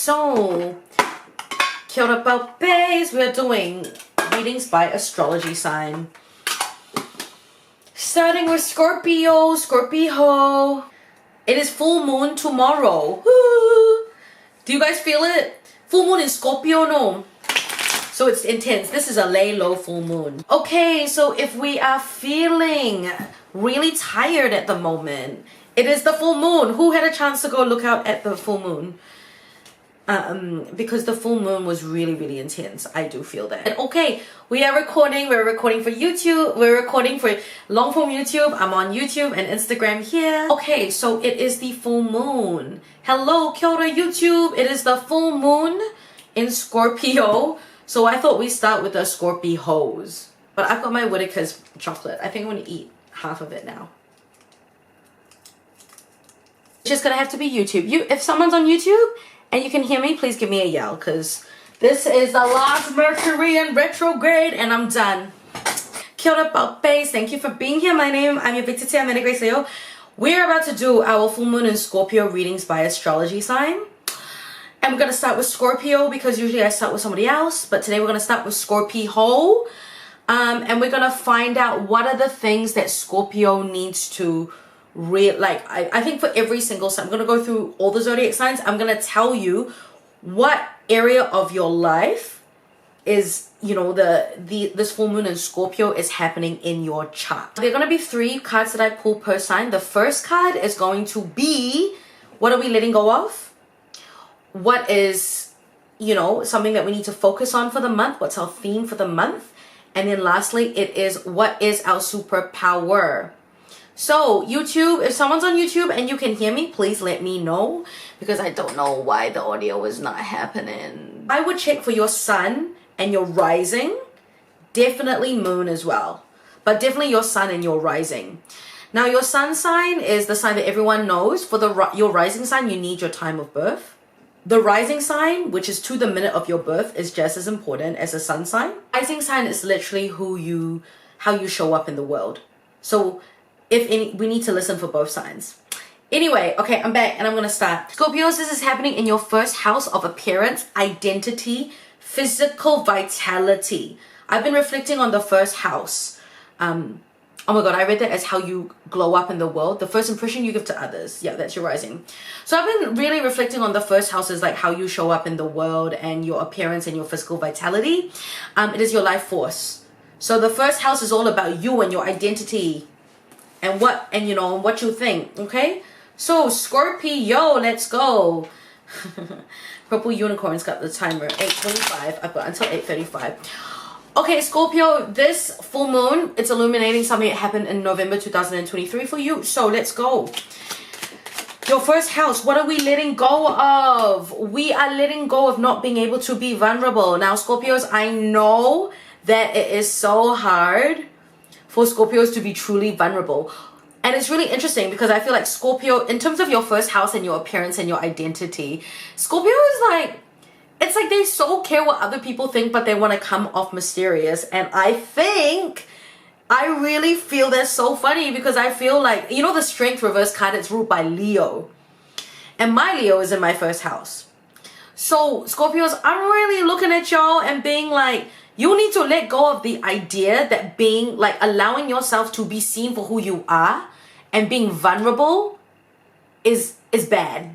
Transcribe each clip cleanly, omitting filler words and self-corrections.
So, kia ora Baobeis. We're doing readings by astrology sign. Starting with Scorpio, Scorpio. It is full moon tomorrow. Woo! Do you guys feel it? Full moon in Scorpio, no? So it's intense. This is a lay low full moon. Okay, so if we are feeling really tired at the moment, it is the full moon. Who had a chance to go look out at the full moon? Because the full moon was really, really intense. I do feel that. And okay, we are recording. We're recording for YouTube. We're recording for long form YouTube. I'm on YouTube and Instagram here. Okay, so it is the full moon. Hello, kia ora YouTube. It is the full moon in Scorpio. So I thought we'd start with the Scorpios. But I've got my Whittaker's chocolate. I think I'm going to eat half of it now. It's just going to have to be YouTube. If someone's on YouTube and you can hear me, please give me a yell, because this is the last Mercury in retrograde and I'm done. Kia ora Baobeis. Thank you for being here. I'm your bigCheChe. I'm Anna Grace Leo. We're about to do our full moon in Scorpio readings by astrology sign. And we're going to start with Scorpio because usually I start with somebody else. But today we're going to start with Scorpio. And we're going to find out what are the things that Scorpio needs to I think for every single sign, I'm going to go through all the zodiac signs. I'm going to tell you what area of your life is, you know, this full moon in Scorpio is happening in your chart. There are going to be 3 cards that I pull per sign. The first card is going to be, what are we letting go of? What is, you know, something that we need to focus on for the month? What's our theme for the month? And then lastly, it is, what is our superpower? So YouTube, if someone's on YouTube and you can hear me, please let me know, because I don't know why the audio is not happening. I would check for your sun and your rising, definitely moon as well, but definitely your sun and your rising. Now your sun sign is the sign that everyone knows. For your rising sign, you need your time of birth. The rising sign, which is to the minute of your birth, is just as important as the sun sign. Rising sign is literally how you show up in the world. So we need to listen for both signs. Anyway, okay, I'm back and I'm going to start. Scorpios, this is happening in your first house of appearance, identity, physical vitality. I've been reflecting on the first house. Oh my God, I read that as how you glow up in the world. The first impression you give to others. Yeah, that's your rising. So I've been really reflecting on the first house as like how you show up in the world and your appearance and your physical vitality. It is your life force. So the first house is all about you and your identity. And what you think, okay? So Scorpio, let's go. Purple Unicorn's got the timer, 8:25. I've got until 8:35. Okay, Scorpio, this full moon, it's illuminating something that happened in November 2023 for you. So let's go. Your first house, what are we letting go of? We are letting go of not being able to be vulnerable. Now, Scorpios, I know that it is so hard for Scorpios to be truly vulnerable. And it's really interesting because I feel like Scorpio, in terms of your first house and your appearance and your identity, Scorpio is like, it's like they so care what other people think, but they want to come off mysterious. And I really feel that's so funny because I feel like, you know, the Strength reverse card, it's ruled by Leo. And my Leo is in my first house. So Scorpios, I'm really looking at y'all and being like, you need to let go of the idea that being like allowing yourself to be seen for who you are and being vulnerable is bad.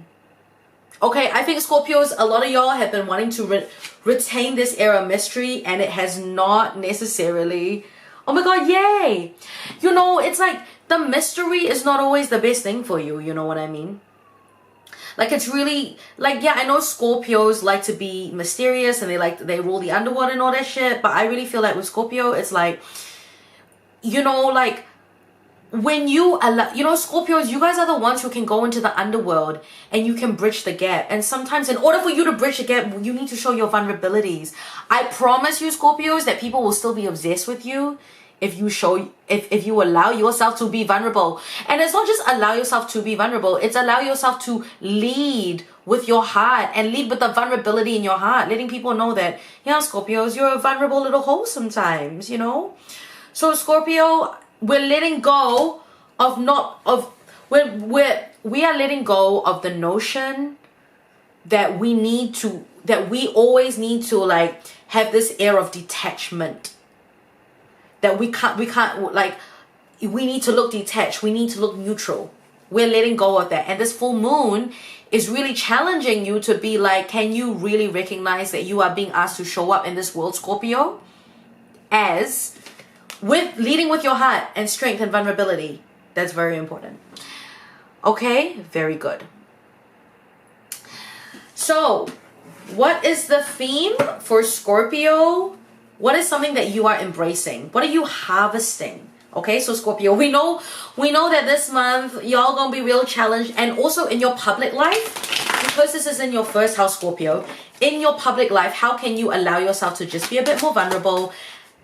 Okay, I think Scorpios, a lot of y'all have been wanting to retain this air of mystery and it has not necessarily, oh my God, yay. You know, it's like the mystery is not always the best thing for you. You know what I mean? Like it's really like, yeah, I know Scorpios like to be mysterious and they rule the underworld and all that shit. But I really feel like with Scorpio, it's like, you know, like when you allow, you know, Scorpios, you guys are the ones who can go into the underworld and you can bridge the gap. And sometimes in order for you to bridge the gap, you need to show your vulnerabilities. I promise you, Scorpios, that people will still be obsessed with you if you allow yourself to be vulnerable. And it's not just allow yourself to be vulnerable, it's allow yourself to lead with your heart and lead with the vulnerability in your heart, letting people know that, yeah, Scorpios, you're a vulnerable little hole sometimes, you know. So Scorpio, we're letting go of we are letting go of the notion that we always need to like have this air of detachment, that we can't like, we need to look detached, we need to look neutral. We're letting go of that. And this full moon is really challenging you to be like, can you really recognize that you are being asked to show up in this world, Scorpio, as with leading with your heart and strength and vulnerability. That's very important. Okay, very good. So what is the theme for Scorpio? What is something that you are embracing? What are you harvesting? Okay, so Scorpio, we know that this month y'all gonna be real challenged, and also in your public life, because this is in your first house, Scorpio. In your public life, how can you allow yourself to just be a bit more vulnerable,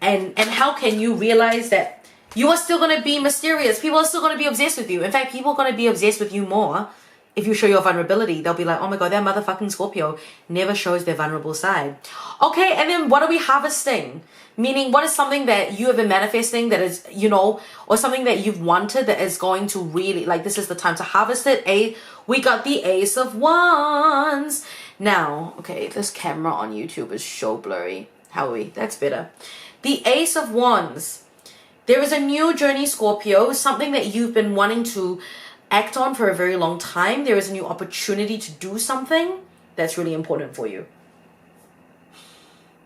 and how can you realize that you are still gonna be mysterious? People are still gonna be obsessed with you. In fact, people are gonna be obsessed with you more if you show your vulnerability. They'll be like, oh my god, that motherfucking Scorpio never shows their vulnerable side. Okay, and then what are we harvesting? Meaning, what is something that you have been manifesting that is, you know, or something that you've wanted that is going to really, like, this is the time to harvest it. We got the Ace of Wands. Now, okay, this camera on YouTube is so blurry. How are we? That's better. The Ace of Wands. There is a new journey, Scorpio, something that you've been wanting to act on for a very long time. There is a new opportunity to do something that's really important for you,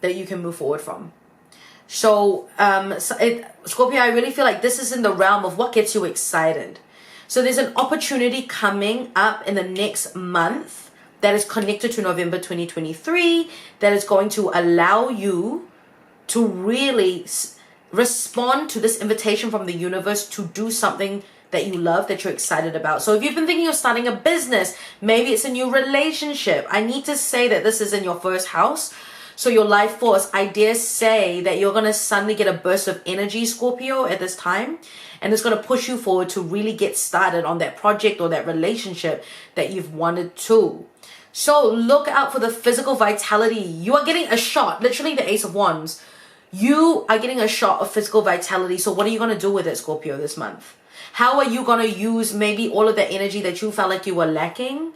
that you can move forward from. So, Scorpio, I really feel like this is in the realm of what gets you excited. So there's an opportunity coming up in the next month that is connected to November 2023 that is going to allow you to really respond to this invitation from the universe to do something that you love, that you're excited about. So if you've been thinking of starting a business, maybe it's a new relationship, I need to say that this is in your first house. So your life force, I dare say that you're going to suddenly get a burst of energy, Scorpio, at this time. And it's going to push you forward to really get started on that project or that relationship that you've wanted to. So look out for the physical vitality. You are getting a shot, literally the Ace of Wands. You are getting a shot of physical vitality. So what are you going to do with it, Scorpio, this month? How are you going to use maybe all of the energy that you felt like you were lacking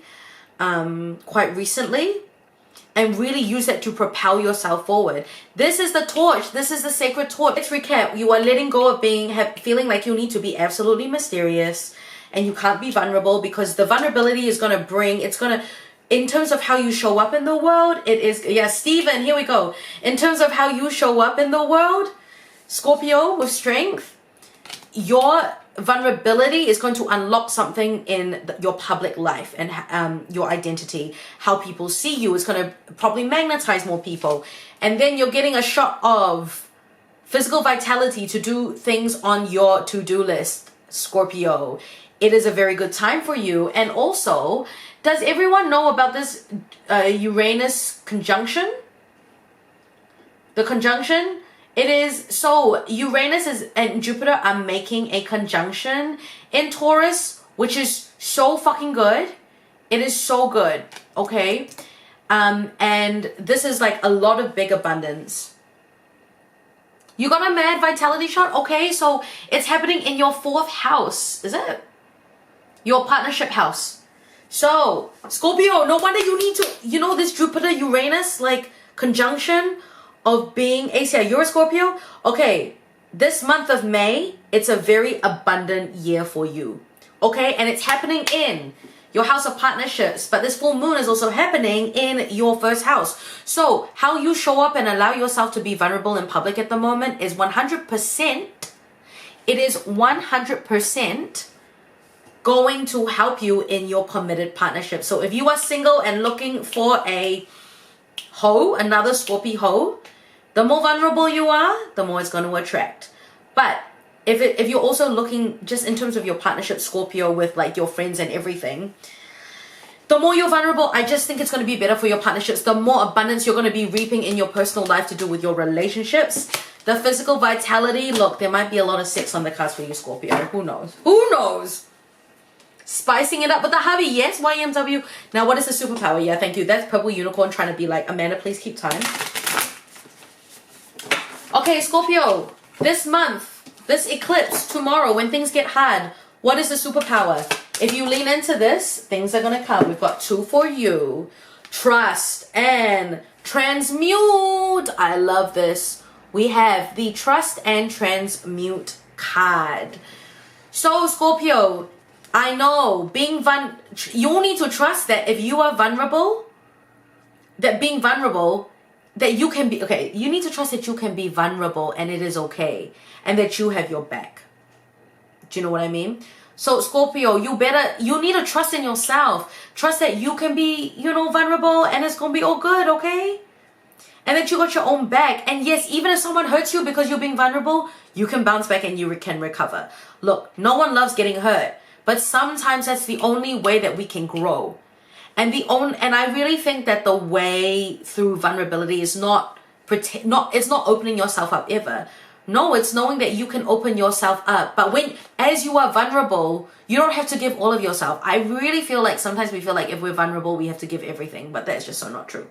quite recently, and really use that to propel yourself forward? This is the torch. This is the sacred torch. Let's recap. You are letting go of feeling like you need to be absolutely mysterious and you can't be vulnerable, because the vulnerability is going to bring, it's going to, in terms of how you show up in the world, it is, yeah, Steven, here we go. In terms of how you show up in the world, Scorpio, with strength, your vulnerability is going to unlock something in your public life and your identity. How people see you is going to probably magnetize more people. And then you're getting a shot of physical vitality to do things on your to-do list, Scorpio. It is a very good time for you. And also, does everyone know about this Uranus conjunction? The conjunction? It is, so Uranus and Jupiter are making a conjunction in Taurus, which is so fucking good. It is so good, okay? And this is like a lot of big abundance. You got a mad vitality shot? Okay, so it's happening in your 4th house, is it? Your partnership house. So, Scorpio, no wonder you need to, you know, this Jupiter-Uranus, like, conjunction of being ACI. You're a Scorpio? Okay, this month of May, it's a very abundant year for you. Okay, and it's happening in your house of partnerships, but this full moon is also happening in your 1st house. So how you show up and allow yourself to be vulnerable in public at the moment is 100%, it is 100% going to help you in your committed partnership. So if you are single and looking for a hoe, another Scorpio hoe, the more vulnerable you are, the more it's going to attract. But if you're also looking just in terms of your partnership, Scorpio, with like your friends and everything, the more you're vulnerable, I just think it's going to be better for your partnerships. The more abundance you're going to be reaping in your personal life to do with your relationships. The physical vitality, look, there might be a lot of sex on the cards for you, Scorpio. Who knows? Who knows? Spicing it up with the hubby. Yes, YMW. Now, what is the superpower? Yeah, thank you. That's Purple Unicorn trying to be like, Amanda, please keep time. Okay, Scorpio, this month, this eclipse, tomorrow, when things get hard, what is the superpower? If you lean into this, things are going to come. We've got 2 for you. trust and transmute. I love this. We have the trust and transmute card. So Scorpio, I know you need to trust that if you are vulnerable, that being vulnerable, that you can be, okay, you need to trust that you can be vulnerable and it is okay, and that you have your back. Do you know what I mean? So Scorpio, you need to trust in yourself. Trust that you can be, vulnerable and it's going to be all good, okay? And that you got your own back. And yes, even if someone hurts you because you're being vulnerable, you can bounce back and you can recover. Look, no one loves getting hurt, but sometimes that's the only way that we can grow. And I really think that the way through vulnerability is it's not opening yourself up ever. No, it's knowing that you can open yourself up. But as you are vulnerable, you don't have to give all of yourself. I really feel like sometimes we feel like if we're vulnerable, we have to give everything, but that's just so not true.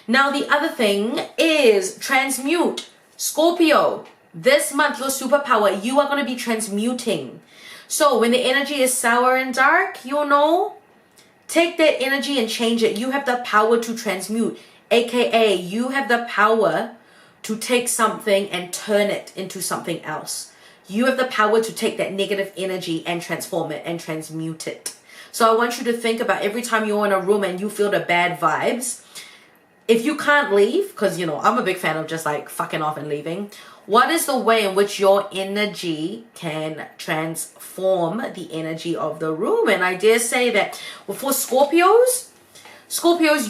Now, the other thing is transmute. Scorpio, this month, your superpower, you are going to be transmuting. So when the energy is sour and dark, take that energy and change it. You have the power to transmute, aka you have the power to take something and turn it into something else. You have the power to take that negative energy and transform it and transmute it. So I want you to think about every time you're in a room and you feel the bad vibes, if you can't leave, because, I'm a big fan of just like fucking off and leaving, what is the way in which your energy can transform the energy of the room? And I dare say that for Scorpios,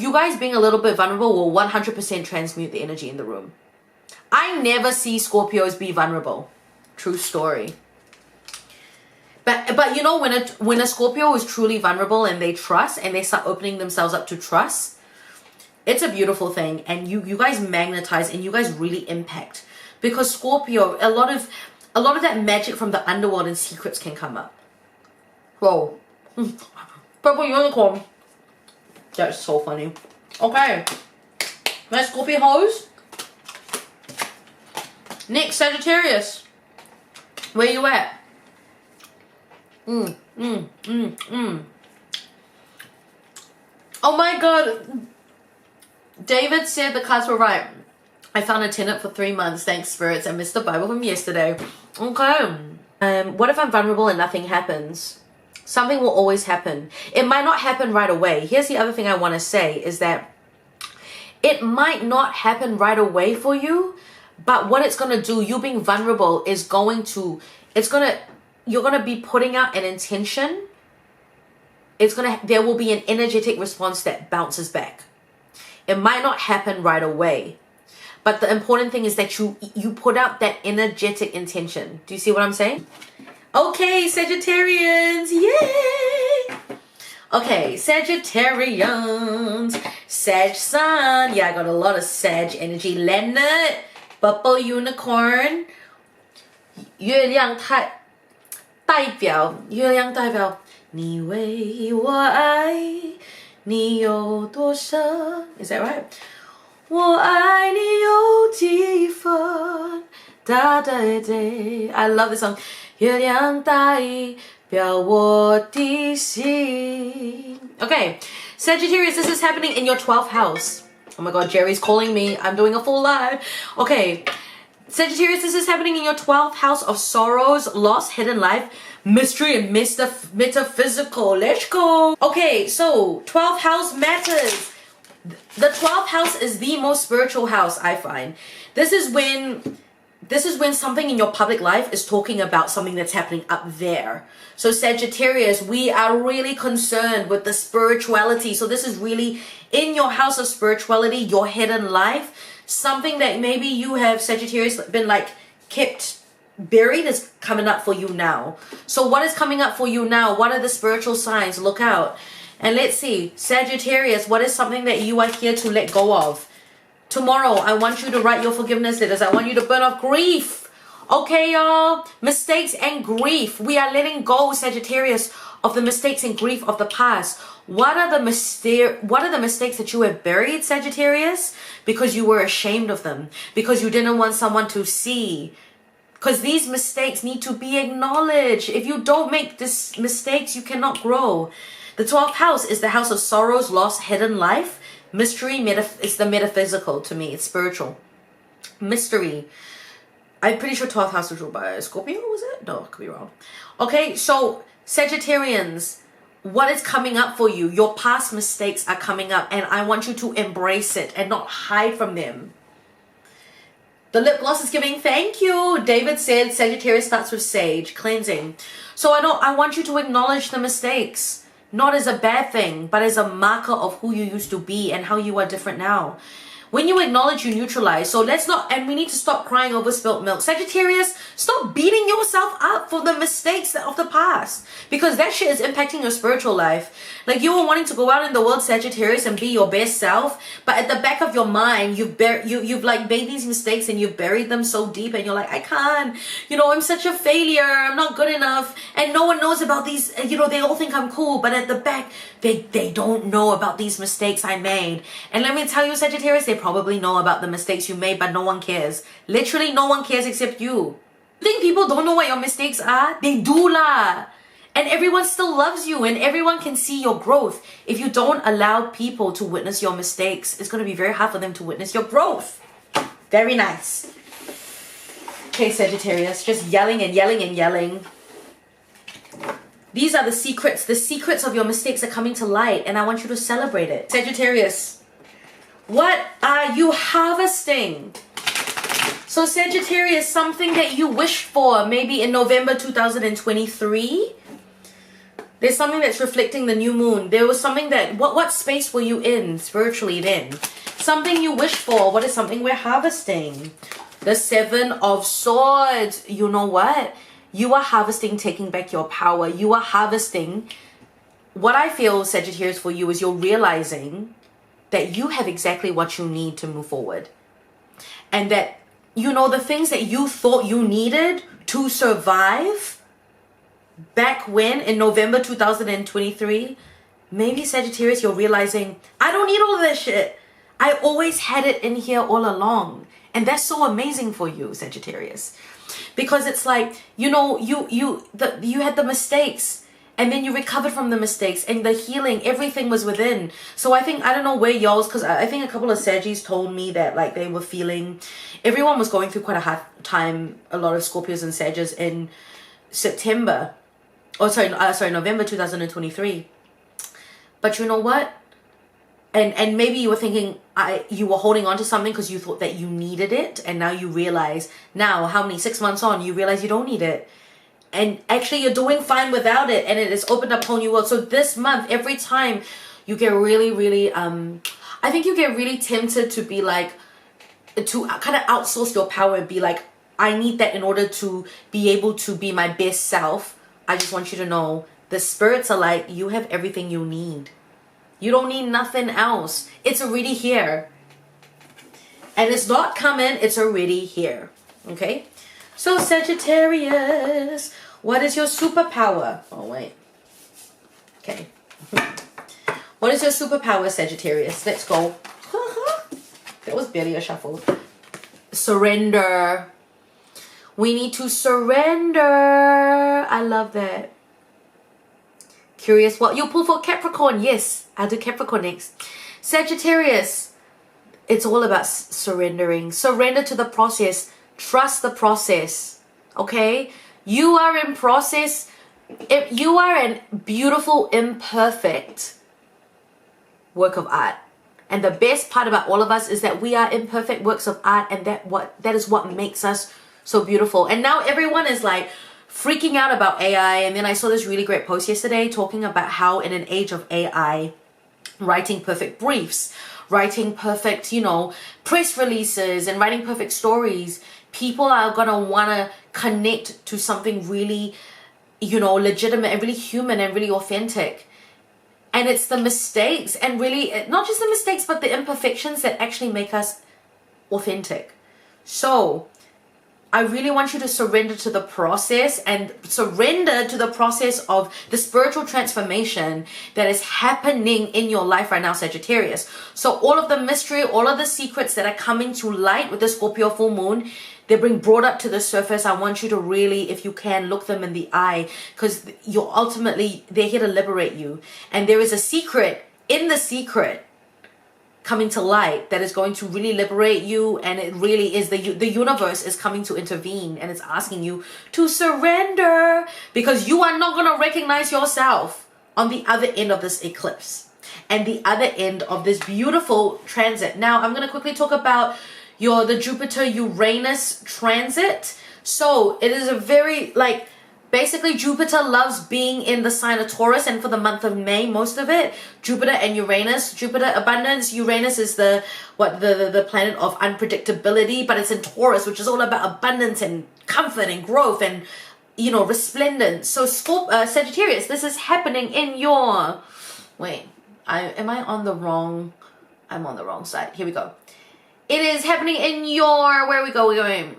you guys being a little bit vulnerable will 100% transmute the energy in the room. I never see Scorpios be vulnerable. True story. But when a Scorpio is truly vulnerable and they trust and they start opening themselves up to trust, it's a beautiful thing. And you guys magnetize and you guys really impact. Because Scorpio, a lot of that magic from the underworld and secrets can come up. Whoa. Purple unicorn. That's so funny. Okay. My Scorpio hoes. Next, Sagittarius. Where you at? Oh my god. David said the cards were right. I found a tenant for 3 months. Thanks, spirits. I missed the Bible from yesterday. Okay. What if I'm vulnerable and nothing happens? Something will always happen. It might not happen right away. Here's the other thing I want to say is that it might not happen right away for you, but what it's going to do, you being vulnerable, is you're going to be putting out an intention. There will be an energetic response that bounces back. It might not happen right away, but the important thing is that you put out that energetic intention. Do you see what I'm saying? Okay, Sagittarians, yay! Okay, Sagittarians, Sag Sun. Yeah, I got a lot of Sag energy. Leonard, Purple Unicorn. 月亮代表你为我爱你有多深 Is that right? 我爱你有几分 Da da da I love this song 月亮代表我的心 Okay, Sagittarius, this is happening in your 12th house. Oh my god, Gerri's calling me. I'm doing a full live. Okay, Sagittarius, this is happening in your 12th house of sorrows, loss, hidden life, mystery, and metaphysical. Let's go. Okay, so 12th house matters. The 12th house is the most spiritual house, I find. This is when something in your public life is talking about something that's happening up there. So Sagittarius, we are really concerned with the spirituality. So this is really in your house of spirituality, your hidden life. Something that maybe you have, Sagittarius, been like kept buried is coming up for you now. So what is coming up for you now? What are the spiritual signs? Look out. And let's see, Sagittarius, what is something that you are here to let go of? Tomorrow, I want you to write your forgiveness letters. I want you to burn off grief. Okay, y'all? Mistakes and grief. We are letting go, Sagittarius, of the mistakes and grief of the past. What are the mistakes that you have buried, Sagittarius? Because you were ashamed of them. Because you didn't want someone to see. Because these mistakes need to be acknowledged. If you don't make these mistakes, you cannot grow. The 12th house is the house of sorrows, loss, hidden life. Mystery, it's the metaphysical to me. It's spiritual. Mystery. I'm pretty sure 12th house was ruled by Scorpio, was it? No, I could be wrong. Okay, so Sagittarians, what is coming up for you? Your past mistakes are coming up, and I want you to embrace it and not hide from them. The lip gloss is giving thank you. David said Sagittarius starts with sage, cleansing. So I want you to acknowledge the mistakes, not as a bad thing, but as a marker of who you used to be and how you are different now. When you acknowledge, you neutralize. So let's not, and we need to stop crying over spilt milk. Sagittarius, stop beating yourself up for the mistakes of the past, because that shit is impacting your spiritual life. Like, you were wanting to go out in the world, Sagittarius, and be your best self, but at the back of your mind, you've like made these mistakes and you've buried them so deep, and you're like, I can't, you know, I'm such a failure, I'm not good enough, and no one knows about these, you know, they all think I'm cool, but at the back, they don't know about these mistakes I made. And let me tell you, Sagittarius, they probably know about the mistakes you made, but no one cares. Literally, no one cares except you. You think people don't know what your mistakes are? They do lah. And everyone still loves you, and everyone can see your growth. If you don't allow people to witness your mistakes, it's going to be very hard for them to witness your growth. Very nice. Okay, Sagittarius, just yelling and yelling and yelling. These are the secrets. The secrets of your mistakes are coming to light, and I want you to celebrate it. Sagittarius, what are you harvesting? So Sagittarius, something that you wished for maybe in November 2023. There's something that's reflecting the new moon. There was something that, what space were you in spiritually then? Something you wished for. What is something we're harvesting? The Seven of Swords. You know what? You are harvesting taking back your power. You are harvesting. What I feel, Sagittarius, for you is you're realizing that you have exactly what you need to move forward. And that, you know, the things that you thought you needed to survive back when in November 2023, maybe Sagittarius, you're realizing, I don't need all of this shit. I always had it in here all along. And that's so amazing for you, Sagittarius. Because it's like, you know, you had the mistakes, and then you recovered from the mistakes, and the healing, everything was within. So I don't know where y'all's, because I think a couple of Saggies told me that like they were feeling, everyone was going through quite a hard time, a lot of Scorpios and Saggies in November 2023. But you know what? And maybe you were thinking, you were holding on to something because you thought that you needed it, and now you realize, now how many 6 months on, you realize you don't need it, and actually you're doing fine without it, and it has opened up a whole new world. So this month, every time you get really I think you get really tempted to be like, to kind of outsource your power and be like, I need that in order to be able to be my best self. I just want you to know, the spirits are like, you have everything you need. You don't need nothing else. It's already here. And it's not coming, it's already here. Okay? So Sagittarius, what is your superpower? Oh, wait. Okay. What is your superpower, Sagittarius? Let's go. That was barely a shuffle. Surrender. We need to surrender. I love that. Curious what you'll pull for Capricorn. Yes, I'll do Capricorn next. Sagittarius, it's all about surrendering. Surrender to the process. Trust the process. Okay? You are in process. If you are a beautiful, imperfect work of art. And the best part about all of us is that we are imperfect works of art, and that is what makes us so beautiful. And now everyone is like freaking out about AI. And then I saw this really great post yesterday talking about how in an age of AI, writing perfect briefs, writing perfect, you know, press releases, and writing perfect stories, people are gonna wanna connect to something really, you know, legitimate and really human and really authentic. And it's the mistakes, and really not just the mistakes, but the imperfections that actually make us authentic. So I really want you to surrender to the process, and surrender to the process of the spiritual transformation that is happening in your life right now, Sagittarius. So all of the mystery, all of the secrets that are coming to light with the Scorpio full moon, they're being brought up to the surface. I want you to really, if you can, look them in the eye, because you're ultimately, they're here to liberate you. And there is a secret in the secret coming to light that is going to really liberate you, and it really is the universe is coming to intervene, and it's asking you to surrender, because you are not going to recognize yourself on the other end of this eclipse and the other end of this beautiful transit. Now I'm going to quickly talk about the Jupiter-Uranus transit. So it is a very, like, basically Jupiter loves being in the sign of Taurus, and for the month of May, most of it, Jupiter and Uranus. Jupiter abundance, Uranus is the planet of unpredictability, but it's in Taurus, which is all about abundance and comfort and growth and, you know, resplendence. So Sagittarius, this is happening in your, I'm on the wrong side. Here we go. It is happening in your, where are we go? We're going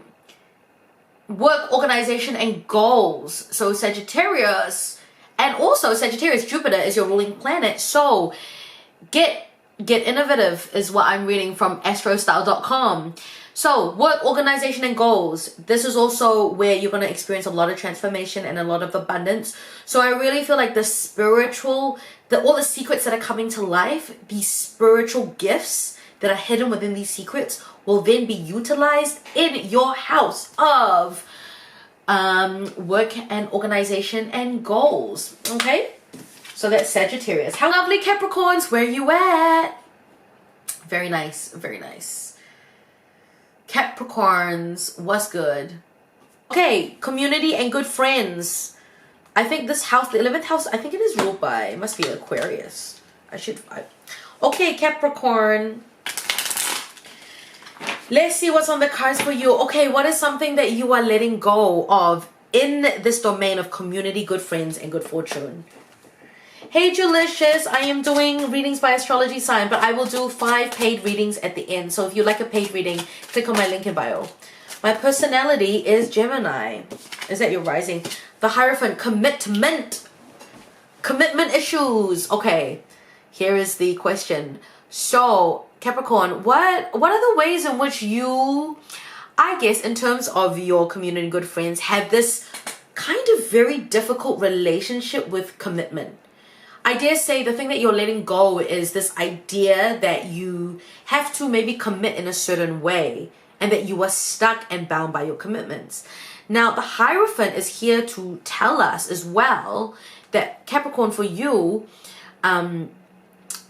work, organization, and goals. So Sagittarius, and also Sagittarius, Jupiter is your ruling planet. So get innovative is what I'm reading from astrostyle.com. So work, organization, and goals. This is also where you're going to experience a lot of transformation and a lot of abundance. So I really feel like the spiritual, all the secrets that are coming to life, these spiritual gifts that are hidden within these secrets will then be utilized in your house of work and organization and goals. Okay, so that's Sagittarius. How lovely, Capricorns, where you at? Very nice, very nice. Capricorns, what's good? Okay, community and good friends. I think this house, the 11th house, I think it is ruled by, it must be Aquarius. Okay, Capricorn. Let's see what's on the cards for you. Okay, what is something that you are letting go of in this domain of community, good friends, and good fortune? Hey, Delicious. I am doing readings by Astrology Sign, but I will do 5 paid readings at the end. So if you like a paid reading, click on my link in bio. My personality is Gemini. Is that your rising? The Hierophant, commitment issues. Okay, here is the question. So Capricorn, what are the ways in which you, I guess, in terms of your community, good friends, have this kind of very difficult relationship with commitment? I dare say the thing that you're letting go is this idea that you have to maybe commit in a certain way, and that you are stuck and bound by your commitments. Now, the Hierophant is here to tell us as well that, Capricorn, for you,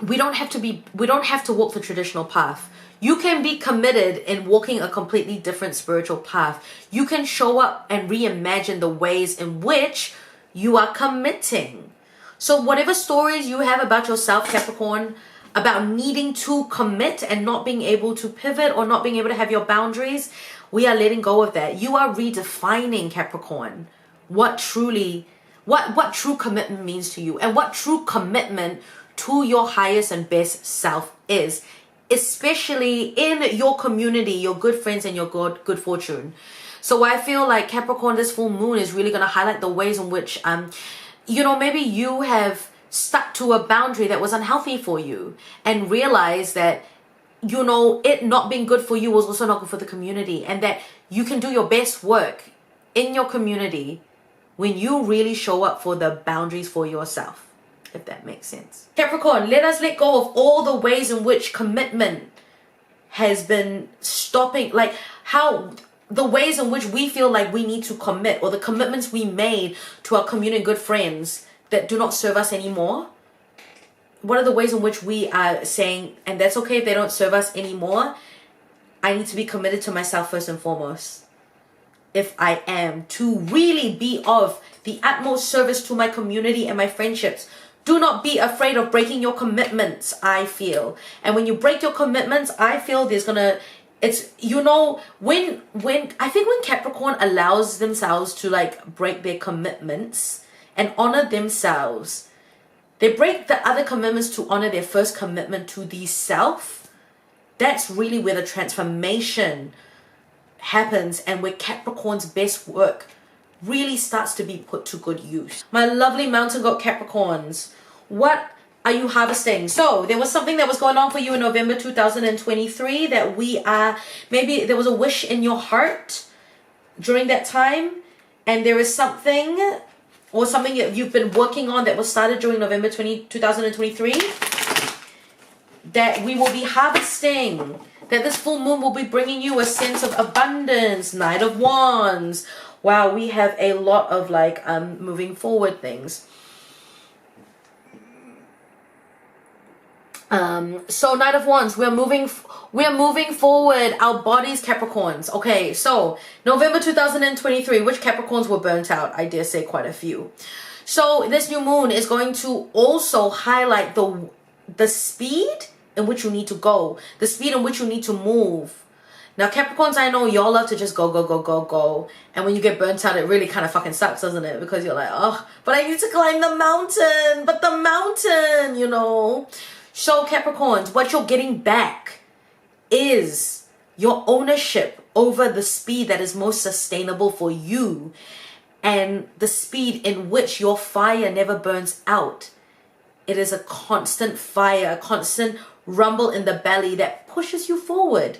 we don't have to walk the traditional path. You can be committed in walking a completely different spiritual path. You can show up and reimagine the ways in which you are committing. So whatever stories you have about yourself, Capricorn, about needing to commit and not being able to pivot or not being able to have your boundaries, we are letting go of that. You are redefining, Capricorn, what true commitment means to you, and what true commitment to your highest and best self is, especially in your community, your good friends, and your good fortune. So I feel like, Capricorn, this full moon is really going to highlight the ways in which, maybe you have stuck to a boundary that was unhealthy for you, and realize that, it not being good for you was also not good for the community, and that you can do your best work in your community when you really show up for the boundaries for yourself. If that makes sense. Capricorn, let us let go of all the ways in which commitment has been stopping, like how the ways in which we feel like we need to commit, or the commitments we made to our community good friends that do not serve us anymore. What are the ways in which we are saying, and that's okay if they don't serve us anymore, I need to be committed to myself first and foremost. If I am to really be of the utmost service to my community and my friendships, do not be afraid of breaking your commitments, I feel. And when you break your commitments, I feel there's gonna, when Capricorn allows themselves to like break their commitments and honor themselves, they break the other commitments to honor their first commitment to the self. That's really where the transformation happens, and where Capricorn's best work really starts to be put to good use. My lovely mountain goat Capricorns, what are you harvesting? So there was something that was going on for you in November 2023 that maybe there was a wish in your heart during that time, and there is something that you've been working on that was started during November 2023 that we will be harvesting, that this full moon will be bringing you a sense of abundance. Knight of Wands. Wow, we have a lot of like moving forward things. So Knight of Wands, we're moving forward, our bodies, Capricorns. Okay, so November 2023, which Capricorns were burnt out? I dare say quite a few. So this new moon is going to also highlight the speed in which you need to go, the speed in which you need to move. Now Capricorns, I know y'all love to just go, go, go, go, go. And when you get burnt out, it really kind of fucking sucks, doesn't it? Because you're like, oh, but I need to climb the mountain, but the mountain, you know. So Capricorns, what you're getting back is your ownership over the speed that is most sustainable for you, and the speed in which your fire never burns out. It is a constant fire, a constant rumble in the belly that pushes you forward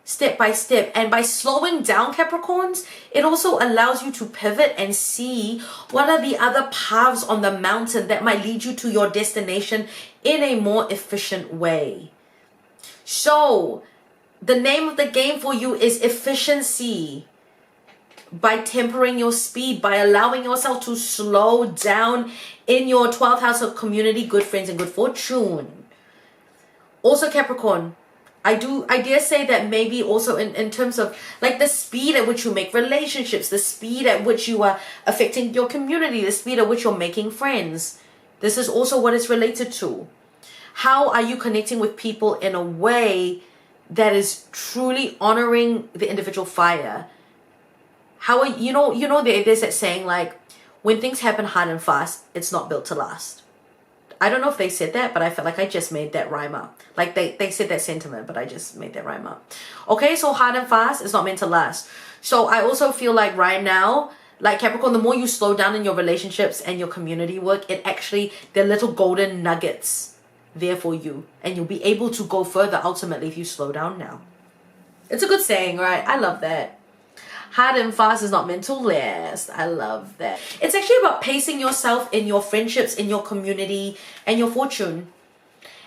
step by step. And by slowing down, Capricorns, it also allows you to pivot and see what are the other paths on the mountain that might lead you to your destination in a more efficient way. So the name of the game for you is efficiency. By tempering your speed, by allowing yourself to slow down in your 12th house of community, good friends, and good fortune. Also Capricorn, I dare say that maybe also in terms of like the speed at which you make relationships, the speed at which you are affecting your community, the speed at which you're making friends. This is also what it's related to. How are you connecting with people in a way that is truly honoring the individual fire? How are you know there's that saying like, when things happen hard and fast, it's not built to last. I don't know if they said that, but I felt like I just made that rhyme up. Like they said that sentiment, but I just made that rhyme up. Okay, so hard and fast is not meant to last. So I also feel like right now, like Capricorn, the more you slow down in your relationships and your community work, it actually, they're little golden nuggets there for you. And you'll be able to go further ultimately if you slow down now. It's a good saying, right? I love that. Hard and fast is not meant to last. I love that. It's actually about pacing yourself in your friendships, in your community, and your fortune.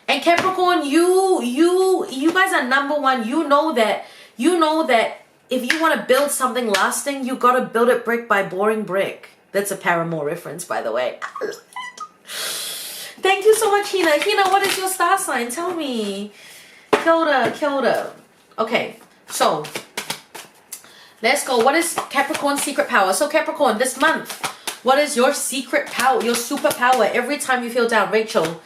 And Capricorn, you guys are number one. You know that if you want to build something lasting, you gotta build it brick by boring brick. That's a Paramore reference, by the way. Thank you so much, Hina. Hina, what is your star sign? Tell me. Kilda. Okay, so let's go. What is Capricorn's secret power? So Capricorn, this month, what is your secret power, your superpower every time you feel down? Rachel.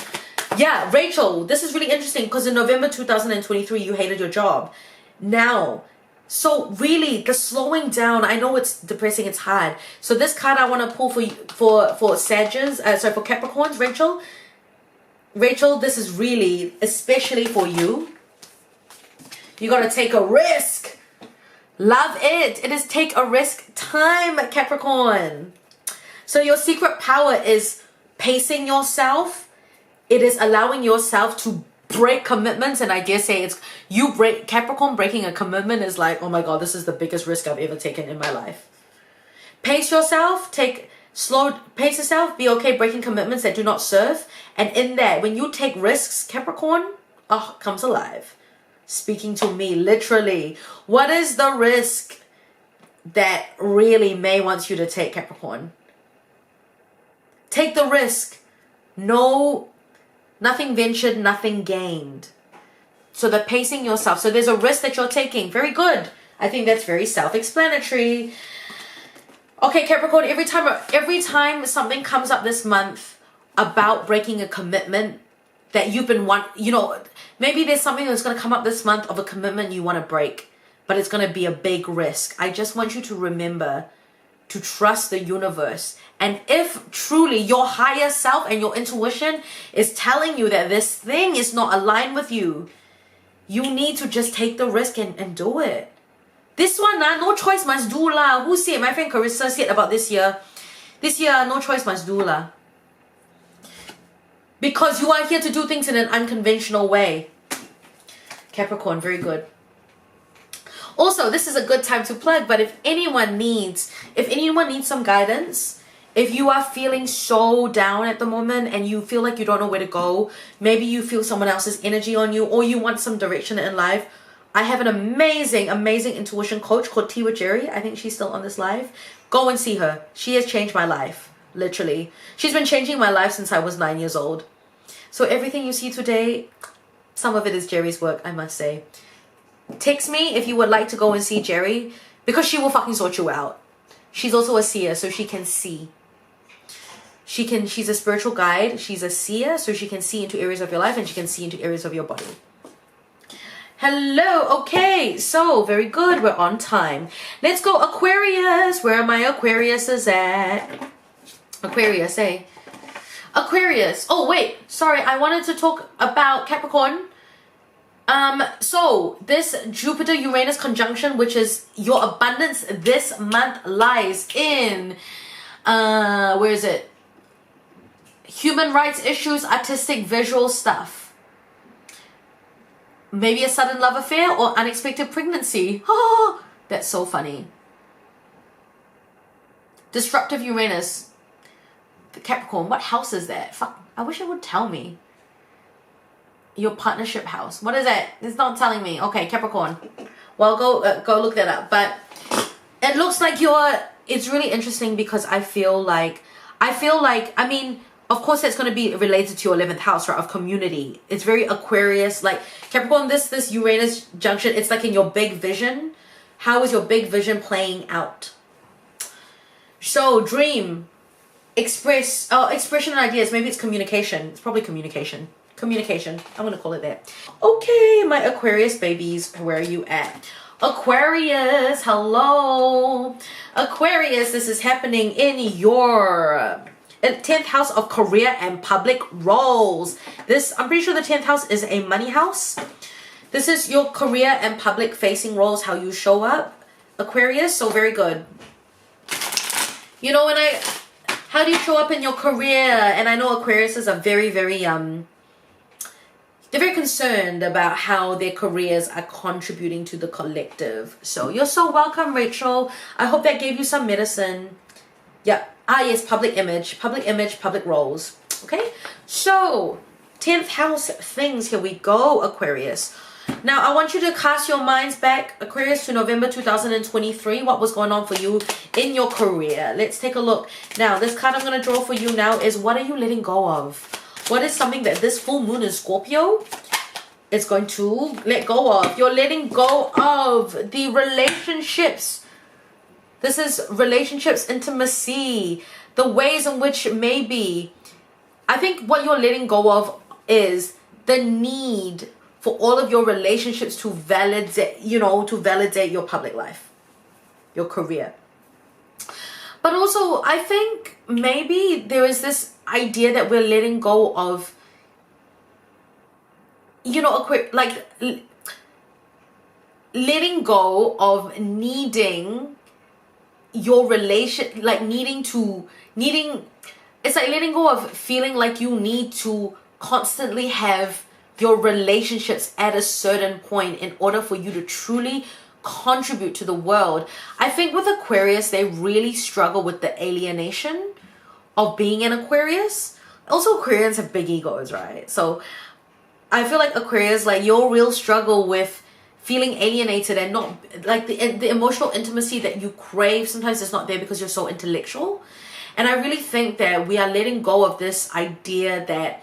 Yeah, Rachel, this is really interesting because in November 2023, you hated your job. Now, so really, the slowing down, I know it's depressing, it's hard. So this card I want to pull for for Capricorns, Rachel. Rachel, this is really, especially for you. You got to take a risk. Love it. It is take a risk time, Capricorn. So your secret power is pacing yourself. It is allowing yourself to break commitments. And I dare say it's Capricorn breaking a commitment is like, oh my God, this is the biggest risk I've ever taken in my life. Pace yourself. Pace yourself. Be okay breaking commitments that do not serve. And in that, when you take risks, Capricorn, comes alive. Speaking to me, literally. What is the risk that really May wants you to take, Capricorn? Take the risk. No, nothing ventured, nothing gained. So the pacing yourself. So there's a risk that you're taking. Very good. I think that's very self-explanatory. Okay, Capricorn, every time something comes up this month about breaking a commitment that you've been maybe there's something that's going to come up this month of a commitment you want to break, but it's going to be a big risk. I just want you to remember to trust the universe. And if truly your higher self and your intuition is telling you that this thing is not aligned with you, you need to just take the risk and do it. This one, no choice must do lah. Who said? My friend Carissa said about this year. This year, no choice must do lah. Because you are here to do things in an unconventional way. Capricorn, very good. Also, this is a good time to plug, but if anyone needs some guidance, If you are feeling so down at the moment and you feel like you don't know where to go, maybe you feel someone else's energy on you, or you want some direction in life, I have an amazing, amazing intuition coach called Tea with Gerri. I think she's still on this live. Go and see her. She has changed my life, literally. She's been changing my life since I was 9 years old. So everything you see today, some of it is Gerri's work, I must say. Text me if you would like to go and see Gerri, because she will fucking sort you out. She's also a seer, so she can see. She's a spiritual guide. She's a seer, so she can see into areas of your life, and she can see into areas of your body. Hello. Okay, so very good. We're on time. Let's go Aquarius. Where are my Aquariuses at? Aquarius, eh? Aquarius. Oh, wait. Sorry, I wanted to talk about Capricorn. So this Jupiter-Uranus conjunction, which is your abundance this month, lies in, where is it? Human rights issues, artistic, visual stuff. Maybe a sudden love affair or unexpected pregnancy. Oh, that's so funny. Disruptive Uranus. Capricorn, what house is that? Fuck, I wish it would tell me. Your partnership house. What is that? It's not telling me. Okay, Capricorn. Well, go look that up. But it looks like it's really interesting because I feel like, I mean, of course that's going to be related to your 11th house, right, of community. It's very Aquarius, like Capricorn, this Uranus junction, it's like in your big vision. How is your big vision playing out? So dream, expression and ideas. Maybe it's communication. It's probably communication. Communication. I'm going to call it that. Okay, my Aquarius babies, where are you at? Aquarius, hello. Aquarius, this is happening in your 10th house of career and public roles. I'm pretty sure the 10th house is a money house. This is your career and public facing roles, how you show up, Aquarius. So very good. You know, how do you show up in your career? And I know Aquariuses are very, very, they're very concerned about how their careers are contributing to the collective. So you're so welcome, Rachel. I hope that gave you some medicine. Yeah. Yes, public image, public roles. Okay. So 10th house things. Here we go, Aquarius. Now, I want you to cast your minds back, Aquarius, to November 2023. What was going on for you in your career? Let's take a look. Now, this card I'm going to draw for you now is, what are you letting go of? What is something that this full moon in Scorpio is going to let go of? You're letting go of the relationships. This is relationships, intimacy, the ways in which maybe, I think what you're letting go of is the need for all of your relationships to validate, to validate your public life, your career. But also, I think maybe there is this idea that we're letting go of, like letting go of needing your relation, like it's like letting go of feeling like you need to constantly have your relationships at a certain point in order for you to truly contribute to the world. I think with Aquarius, they really struggle with the alienation of being an Aquarius. Also, Aquarians have big egos, right? So I feel like Aquarius, like your real struggle with feeling alienated and not like the emotional intimacy that you crave, sometimes it's not there because you're so intellectual. And I really think that we are letting go of this idea that,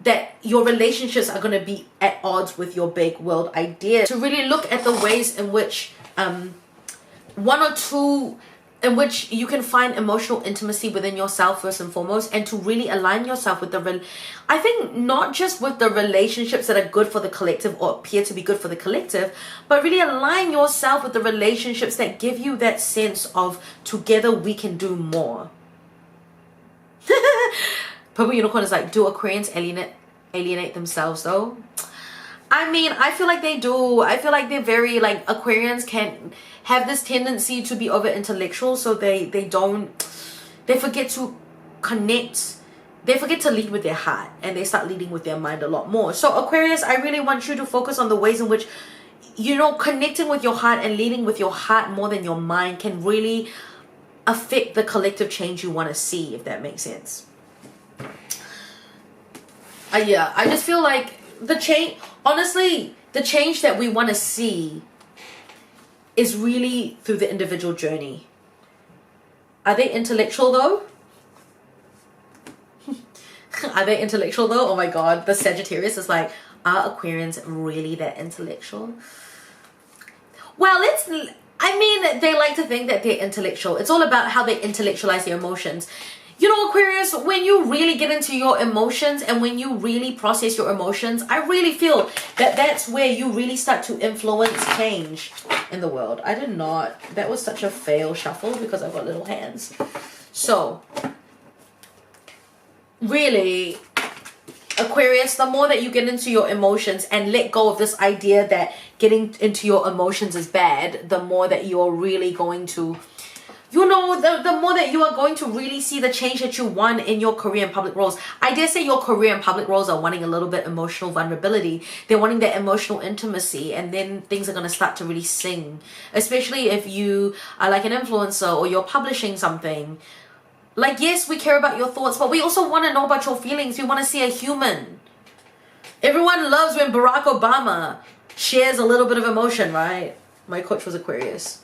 that your relationships are going to be at odds with your big world idea. To really look at the ways in which one or two in which you can find emotional intimacy within yourself first and foremost, and to really align yourself with I think not just with the relationships that are good for the collective or appear to be good for the collective, but really align yourself with the relationships that give you that sense of together we can do more. Purple Unicorn is like, do Aquarians alienate themselves though? I mean, I feel like they do. I feel like they're very, like, Aquarians can have this tendency to be over intellectual, so they forget to connect. They forget to lead with their heart, and they start leading with their mind a lot more. So Aquarius, I really want you to focus on the ways in which, connecting with your heart and leading with your heart more than your mind can really affect the collective change you want to see, if that makes sense. Yeah, I just feel like the change, honestly, the change that we want to see is really through the individual journey. Are they intellectual though? Are they intellectual though? Oh my god, the Sagittarius is like, are Aquarians really that intellectual? Well, I mean, they like to think that they're intellectual. It's all about how they intellectualize their emotions. You know, Aquarius, when you really get into your emotions and when you really process your emotions, I really feel that that's where you really start to influence change in the world. I did not. That was such a fail shuffle because I've got little hands. So, really, Aquarius, the more that you get into your emotions and let go of this idea that getting into your emotions is bad, the more that you're really going to, you know, the more that you are going to really see the change that you want in your career and public roles. I dare say your career and public roles are wanting a little bit emotional vulnerability. They're wanting that emotional intimacy, and then things are going to start to really sing. Especially if you are like an influencer or you're publishing something. Like, yes, we care about your thoughts, but we also want to know about your feelings. We want to see a human. Everyone loves when Barack Obama shares a little bit of emotion, right? My coach was Aquarius.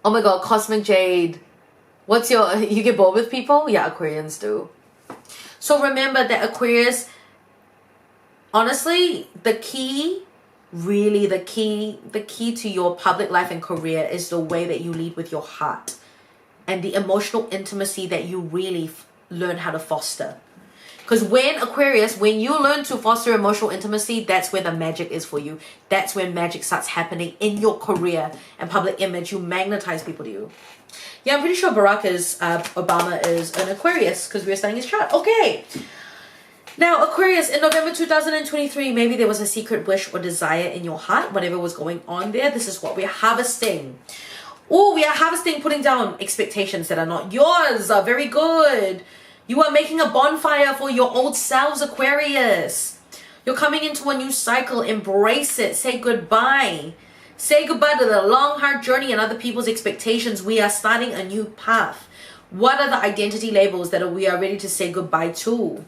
Oh my god, Cosmic Jade. What's your... You get bored with people? Yeah, Aquarians do. So remember that Aquarius... Honestly, the key... Really, the key to your public life and career is the way that you lead with your heart. And the emotional intimacy that you really learn how to foster. Because when Aquarius, when you learn to foster emotional intimacy, that's where the magic is for you. That's when magic starts happening in your career and public image. You magnetize people to you. Yeah, I'm pretty sure Barack Obama is an Aquarius because we're studying his chart. Okay. Now, Aquarius, in November 2023, maybe there was a secret wish or desire in your heart. Whatever was going on there, this is what we're harvesting. Oh, we are harvesting, putting down expectations that are not yours. Very good. You are making a bonfire for your old selves, Aquarius. You're coming into a new cycle. Embrace it. Say goodbye. Say goodbye to the long, hard journey and other people's expectations. We are starting a new path. What are the identity labels that we are ready to say goodbye to?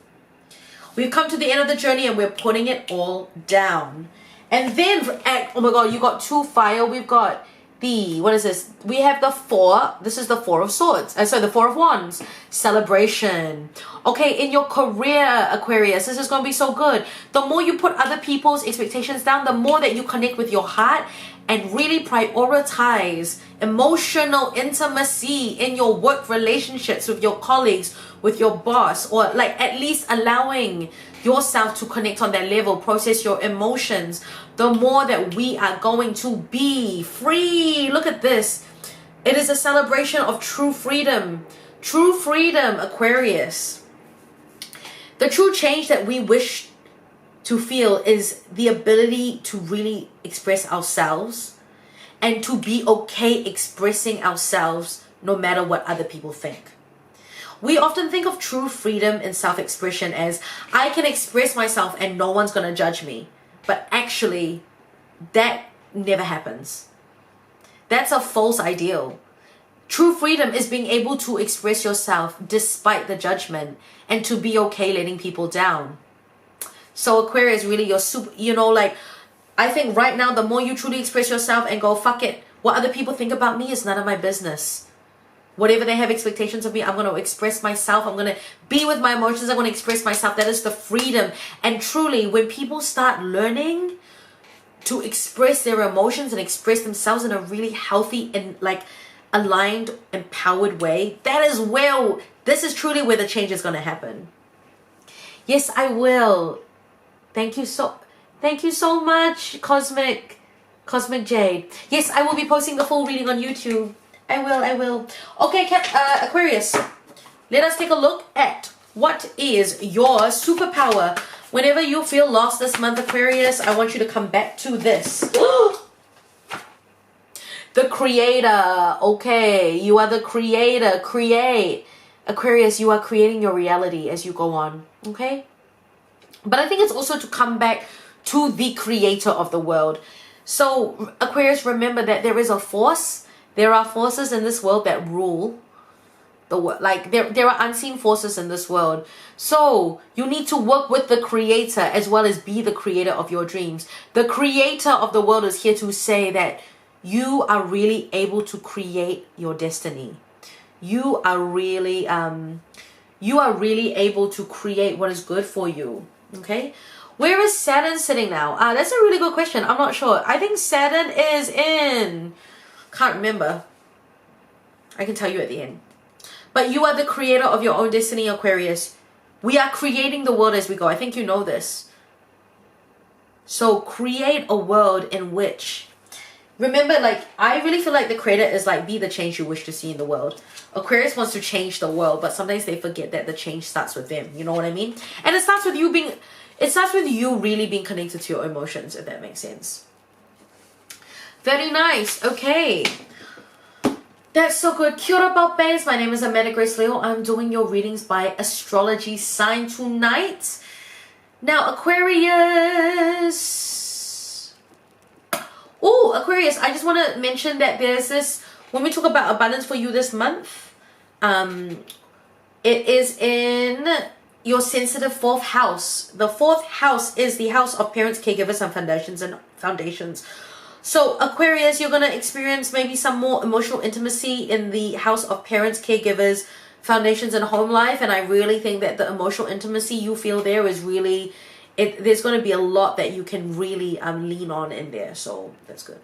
We've come to the end of the journey and we're putting it all down. And then, oh my God, you got two fire. We've got what is this? We have the 4. This is the 4 of Swords. So the 4 of Wands. Celebration. Okay, in your career, Aquarius, this is going to be so good. The more you put other people's expectations down, the more that you connect with your heart and really prioritize emotional intimacy in your work relationships with your colleagues, with your boss, or like at least allowing yourself to connect on that level, process your emotions, the more that we are going to be free. Look at this. It is a celebration of true freedom. True freedom, Aquarius. The true change that we wish to feel is the ability to really express ourselves and to be okay expressing ourselves no matter what other people think. We often think of true freedom and self-expression as I can express myself and no one's going to judge me. But actually, that never happens. That's a false ideal. True freedom is being able to express yourself despite the judgment and to be okay letting people down. So Aquarius, really, you're super, you know, like, I think right now, the more you truly express yourself and go, fuck it, what other people think about me is none of my business. Whatever they have expectations of me, I'm going to express myself. I'm going to be with my emotions. I'm going to express myself. That is the freedom. And truly, when people start learning to express their emotions and express themselves in a really healthy and like aligned, empowered way, that is where, this is truly where the change is going to happen. Yes, I will. Thank you so much, Cosmic Jade. Yes, I will be posting the full reading on YouTube. I will. Okay, Aquarius, let us take a look at what is your superpower. Whenever you feel lost this month, Aquarius, I want you to come back to this. The creator. Okay, you are the creator. Create. Aquarius, you are creating your reality as you go on. Okay? But I think it's also to come back to the creator of the world. So, Aquarius, remember that there is a force There are forces in this world that rule the world. Like there are unseen forces in this world. So you need to work with the creator as well as be the creator of your dreams. The creator of the world is here to say that you are really able to create your destiny. You are really able to create what is good for you. Okay, where is Saturn sitting now? That's a really good question. I'm not sure. I think Saturn is in, can't remember, I can tell you at the end. But you are the creator of your own destiny, Aquarius. We are creating the world as we go. I think you know this. So create a world in which, remember, like, I really feel like the creator is like, be the change you wish to see in the world. Aquarius wants to change the world, but sometimes they forget that the change starts with them. You know what I mean? And it starts with you really being connected to your emotions, if that makes sense. Very nice. Okay. That's so good. Kia ora, Baobeis. My name is Amanda Grace Leo. I'm doing your readings by Astrology Sign tonight. Now, Aquarius. Oh, Aquarius, I just want to mention that there's this, when we talk about abundance for you this month, it is in your sensitive 4th house. The 4th house is the house of parents, caregivers, and foundations. So Aquarius, you're going to experience maybe some more emotional intimacy in the house of parents, caregivers, foundations, and home life. And I really think that the emotional intimacy you feel there is really, there's going to be a lot that you can really lean on in there. So that's good.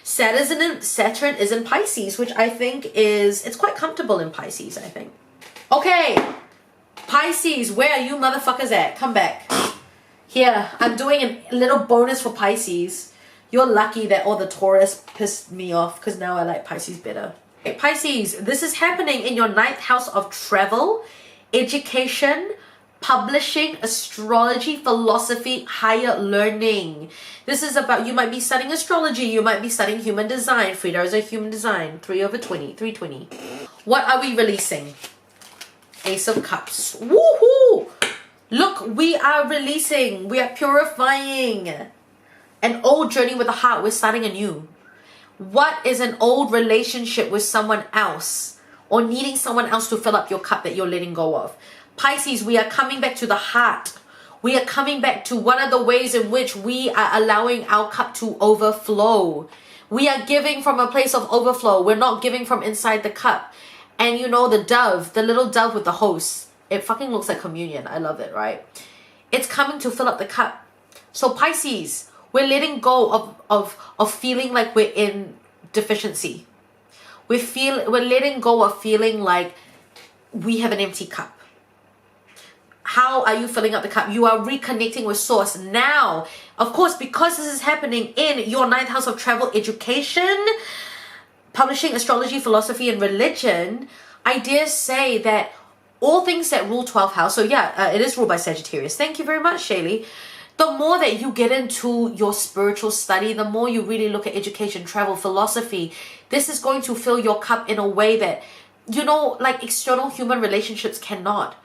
Saturn is in Pisces, which I think it's quite comfortable in Pisces, I think. Okay, Pisces, where are you motherfuckers at? Come back. Here, I'm doing a little bonus for Pisces. You're lucky that all the Taurus pissed me off because now I like Pisces better. Okay, Pisces, this is happening in your 9th house of travel, education, publishing, astrology, philosophy, higher learning. This is about, you might be studying astrology, you might be studying human design. Frida is a human design, 3/20, 320. What are we releasing? Ace of Cups. Woohoo! Look, we are releasing, we are purifying an old journey with the heart. We're starting anew. What is an old relationship with someone else or needing someone else to fill up your cup that you're letting go of? Pisces, we are coming back to the heart. We are coming back to what are the ways in which we are allowing our cup to overflow. We are giving from a place of overflow. We're not giving from inside the cup. And you know, the dove, the little dove with the host, it fucking looks like communion. I love it, right? It's coming to fill up the cup. So Pisces, we're letting go of feeling like we're in deficiency. We're letting go of feeling like we have an empty cup. How are you filling up the cup? You are reconnecting with source. Now, of course, because this is happening in your 9th house of travel, education, publishing, astrology, philosophy, and religion, I dare say that all things that rule 12th house, so yeah, it is ruled by Sagittarius. Thank you very much, Shaylee. The more that you get into your spiritual study, the more you really look at education, travel, philosophy, this is going to fill your cup in a way that, you know, like external human relationships cannot.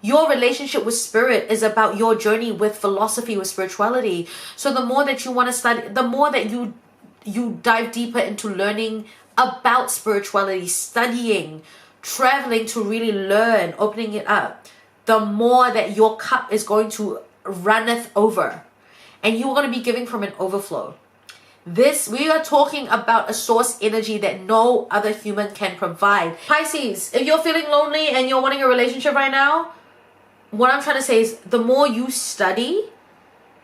Your relationship with spirit is about your journey with philosophy, with spirituality. So the more that you want to study, the more that you dive deeper into learning about spirituality, studying, traveling to really learn, opening it up, the more that your cup is going to runneth over, and you're going to be giving from an overflow. We are talking about a source energy that no other human can provide. Pisces, if you're feeling lonely and you're wanting a relationship right now, what I'm trying to say is the more you study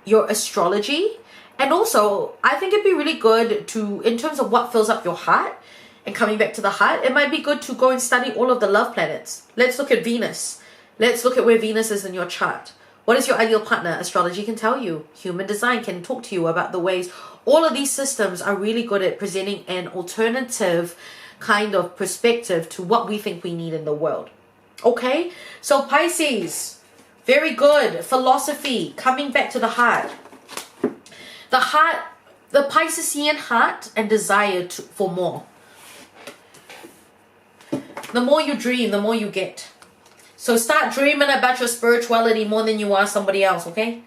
your astrology, and also I think it'd be really good to, in terms of what fills up your heart and coming back to the heart, it might be good to go and study all of the love planets. Let's look at Venus. Let's look at where Venus is in your chart. What is your ideal partner? Astrology can tell you. Human design can talk to you about the ways. All of these systems are really good at presenting an alternative kind of perspective to what we think we need in the world. Okay? So Pisces, very good. Philosophy, coming back to the heart. The heart, the Piscean heart and desire for more. The more you dream, the more you get. So start dreaming about your spirituality more than you are somebody else, okay?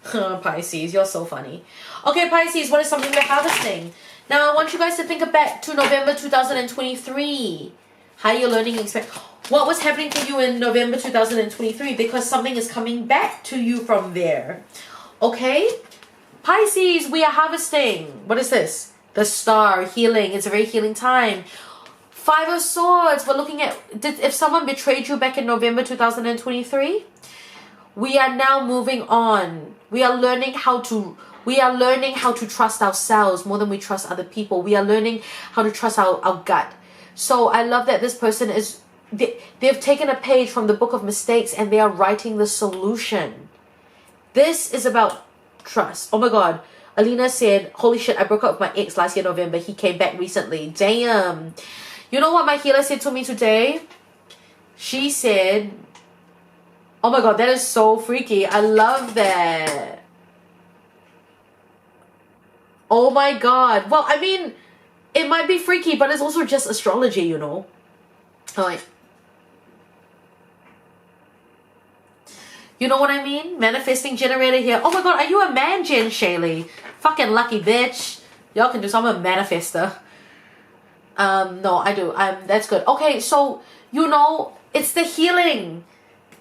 Pisces, you're so funny. Okay, Pisces, what is something we're harvesting? Now, I want you guys to think back to November 2023. How you're learning and expect. What was happening to you in November 2023? Because something is coming back to you from there. Okay? Pisces, we are harvesting. What is this? The star, healing. It's a very healing time. Five of Swords. We're looking at if someone betrayed you back in November 2023. We are now moving on. We are learning how to trust ourselves more than we trust other people. We are learning how to trust our gut. So I love that this person they've taken a page from the book of mistakes and they are writing the solution. This is about trust. Oh my God. Alina said, holy shit, I broke up with my ex last year, November. He came back recently. Damn. You know what my healer said to me today? She said, oh my God, that is so freaky. I love that. Oh my God. Well, I mean, it might be freaky, but it's also just astrology, you know. All right. You know what I mean? Manifesting generator here. Oh my God, are you a man, Jen Shaley? Fucking lucky bitch. Y'all can do some. I'm a manifester. No, I do. That's good. Okay, so, you know, it's the healing.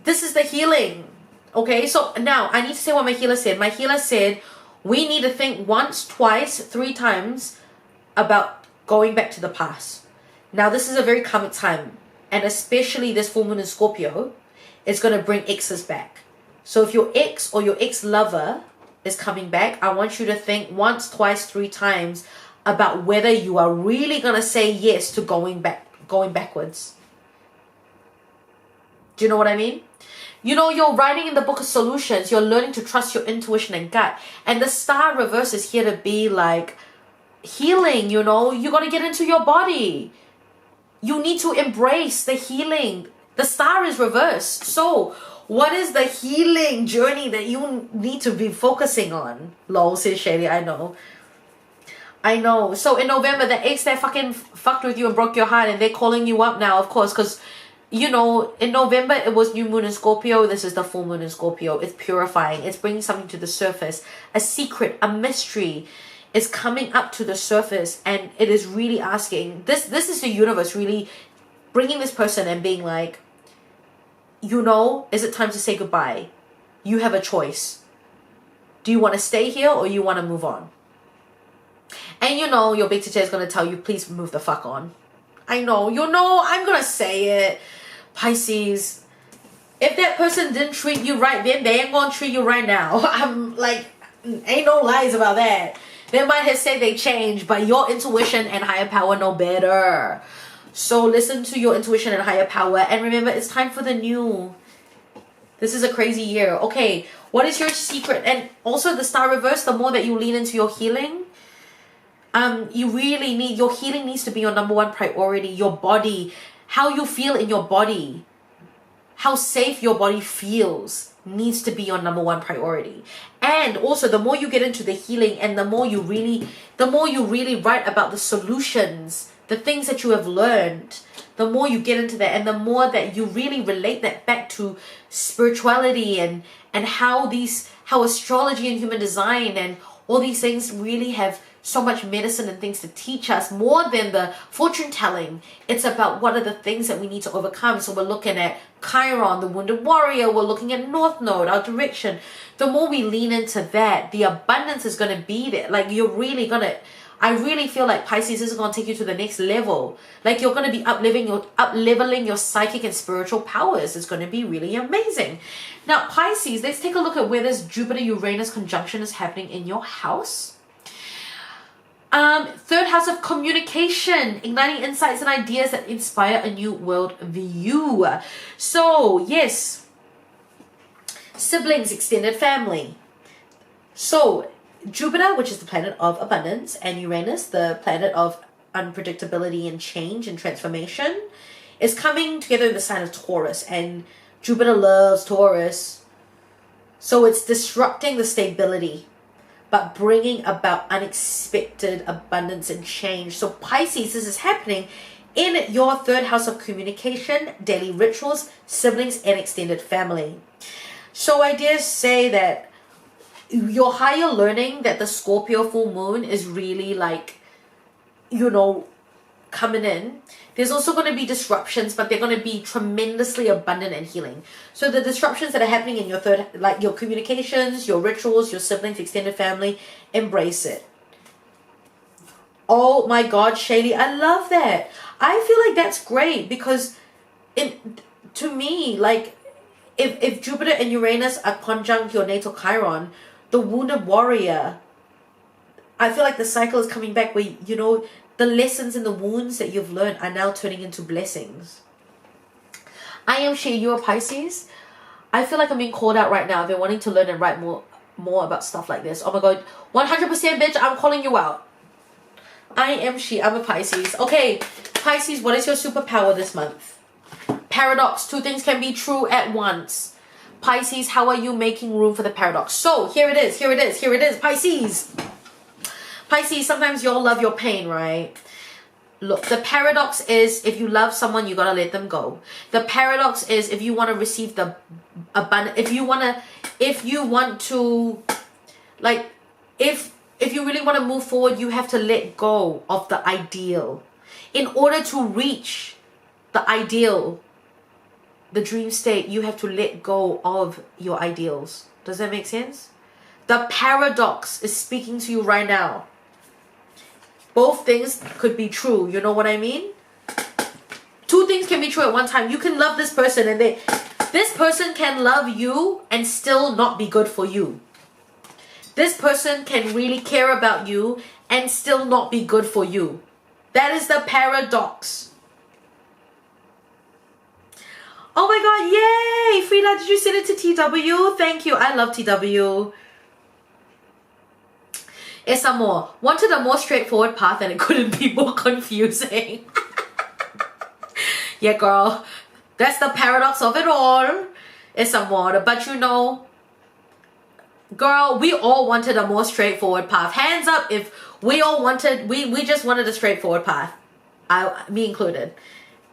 This is the healing. Okay, so now I need to say what my healer said. My healer said, we need to think once, twice, 3 times about going back to the past. Now, this is a very common time. And especially this full moon in Scorpio is going to bring exes back. So if your ex or your ex-lover is coming back, I want you to think once, twice, 3 times about whether you are really going to say yes to going backwards. Do you know what I mean? You know, you're writing in the book of solutions. You're learning to trust your intuition and gut. And the star reverse is here to be like healing, you know. You got to get into your body. You need to embrace the healing. The star is reversed. So what is the healing journey that you need to be focusing on? Lol, says Shady. I know. So in November, the ex that fucking fucked with you and broke your heart, and they're calling you up now, of course, because, you know, in November, it was new moon in Scorpio. This is the full moon in Scorpio. It's purifying. It's bringing something to the surface. A secret, a mystery is coming up to the surface, and it is really asking. This is the universe really bringing this person and being like, you know, is it time to say goodbye? You have a choice. Do you want to stay here or you want to move on? And you know, your bigCheChe is going to tell you, please move the fuck on. I know, you know, I'm going to say it. Pisces, if that person didn't treat you right then, they ain't going to treat you right now. I'm like, ain't no lies about that. They might have said they changed, but your intuition and higher power know better. So listen to your intuition and higher power. And remember, it's time for the new. This is a crazy year. Okay, what is your secret? And also the star reverse, the more that you lean into your healing, you really need, your healing needs to be your number 1 priority. Your body, how you feel in your body, how safe your body feels needs to be your number 1 priority. And also the more you get into the healing and the more you really write about the solutions, the things that you have learned, the more you get into that, and the more that you really relate that back to spirituality and how astrology and human design and all these things really have so much medicine and things to teach us, more than the fortune telling. It's about what are the things that we need to overcome. So we're looking at Chiron, the wounded warrior. We're looking at North Node, our direction. The more we lean into that, the abundance is going to be there. Like you're really going to, I really feel like Pisces is going to take you to the next level. Like you're going to be up-leveling your psychic and spiritual powers. It's going to be really amazing. Now, Pisces, let's take a look at where this Jupiter-Uranus conjunction is happening in your house. 3rd house of communication, igniting insights and ideas that inspire a new world view. So, yes, siblings, extended family. So, Jupiter, which is the planet of abundance, and Uranus, the planet of unpredictability and change and transformation, is coming together in the sign of Taurus. And Jupiter loves Taurus. So it's disrupting the stability, but bringing about unexpected abundance and change. So Pisces, this is happening in your 3rd house of communication, daily rituals, siblings, and extended family. So I dare say that your higher learning that the Scorpio full moon is really like, you know, coming in. There's also going to be disruptions, but they're going to be tremendously abundant and healing. So the disruptions that are happening in your third, like your communications, your rituals, your siblings, extended family, embrace it. Oh my God, Shaylee, I love that. I feel like that's great because to me, like, if Jupiter and Uranus are conjunct your natal Chiron, the wounded warrior, I feel like the cycle is coming back where, you know, the lessons and the wounds that you've learned are now turning into blessings. I am Shay, you're Pisces. I feel like I'm being called out right now. I've been wanting to learn and write more about stuff like this. Oh my God, 100% bitch, I'm calling you out. I am She, I'm a Pisces. Okay, Pisces, what is your superpower this month? Paradox, two things can be true at once. Pisces, how are you making room for the paradox? So, here it is, Pisces. Pisces, sometimes you'll love your pain, right? Look, the paradox is if you love someone, you gotta let them go. The paradox is if you want to receive the abundance, if you really want to move forward, you have to let go of the ideal. In order to reach the ideal, the dream state, you have to let go of your ideals. Does that make sense? The paradox is speaking to you right now. Both things could be true. You know what I mean? Two things can be true at one time. You can love this person and this person can love you and still not be good for you. This person can really care about you and still not be good for you. That is the paradox. Oh my God, yay! Frida, did you send it to TW? Thank you. I love TW. Esa more. Wanted a more straightforward path and it couldn't be more confusing. Yeah, girl. That's the paradox of it all. Esa more. But you know, girl, we all wanted a more straightforward path. Hands up if we all wanted, we just wanted a straightforward path. Me included.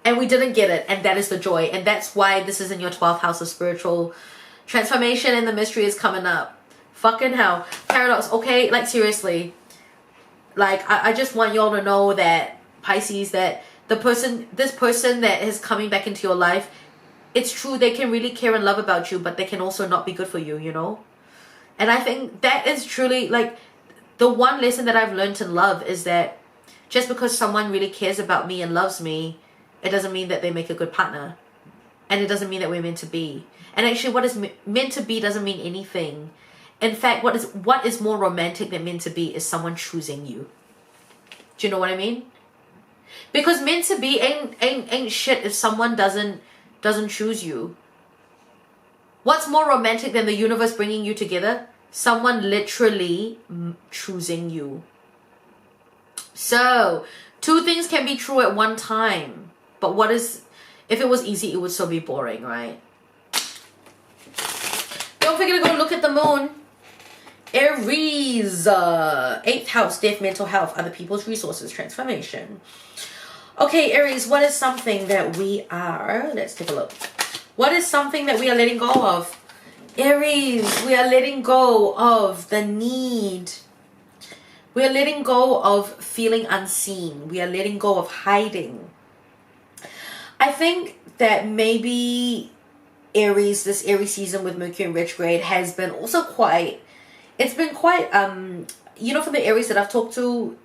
And we didn't get it. And that is the joy. And that's why this is in your 12th house of spiritual transformation and the mystery is coming up. Fucking hell. Paradox, okay? Like, seriously. Like, I just want y'all to know that, Pisces, that this person that is coming back into your life, it's true, they can really care and love about you, but they can also not be good for you, you know? And I think that is truly, like, the one lesson that I've learned in love is that just because someone really cares about me and loves me, it doesn't mean that they make a good partner. And it doesn't mean that we're meant to be. And actually, what is meant to be doesn't mean anything. In fact, what is more romantic than meant to be is someone choosing you. Do you know what I mean? Because meant to be ain't shit if someone doesn't choose you. What's more romantic than the universe bringing you together? Someone literally choosing you. So, two things can be true at one time. But if it was easy, it would still be boring, right? Don't forget to go look at the moon. Aries, 8th house, death, mental health, other people's resources, transformation. Okay, Aries, what is something that we are, let's take a look. What is something that we are letting go of? Aries, we are letting go of the need. We are letting go of feeling unseen. We are letting go of hiding. I think that maybe Aries, this Aries season with Mercury in retrograde has been also quite, it's been quite, you know, from the Aries that I've talked to,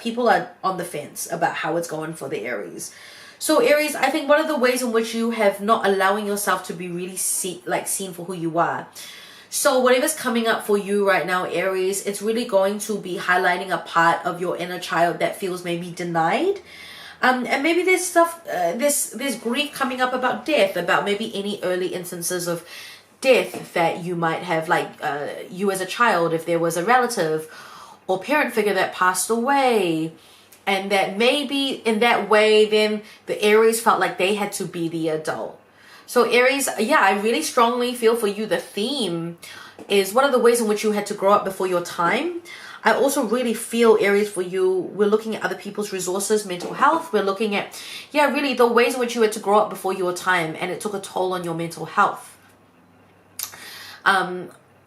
people are on the fence about how it's going for the Aries. So Aries, I think one of the ways in which you have not allowing yourself to be really seen for who you are. So whatever's coming up for you right now, Aries, it's really going to be highlighting a part of your inner child that feels maybe denied. And maybe there's stuff, there's grief coming up about death, about maybe any early instances of death that you might have, like you as a child, if there was a relative or parent figure that passed away. And that maybe in that way, then the Aries felt like they had to be the adult. So Aries, yeah, I really strongly feel for you. The theme is one of the ways in which you had to grow up before your time. I also really feel, Aries, for you, we're looking at other people's resources, mental health. We're looking at, yeah, really the ways in which you had to grow up before your time and it took a toll on your mental health.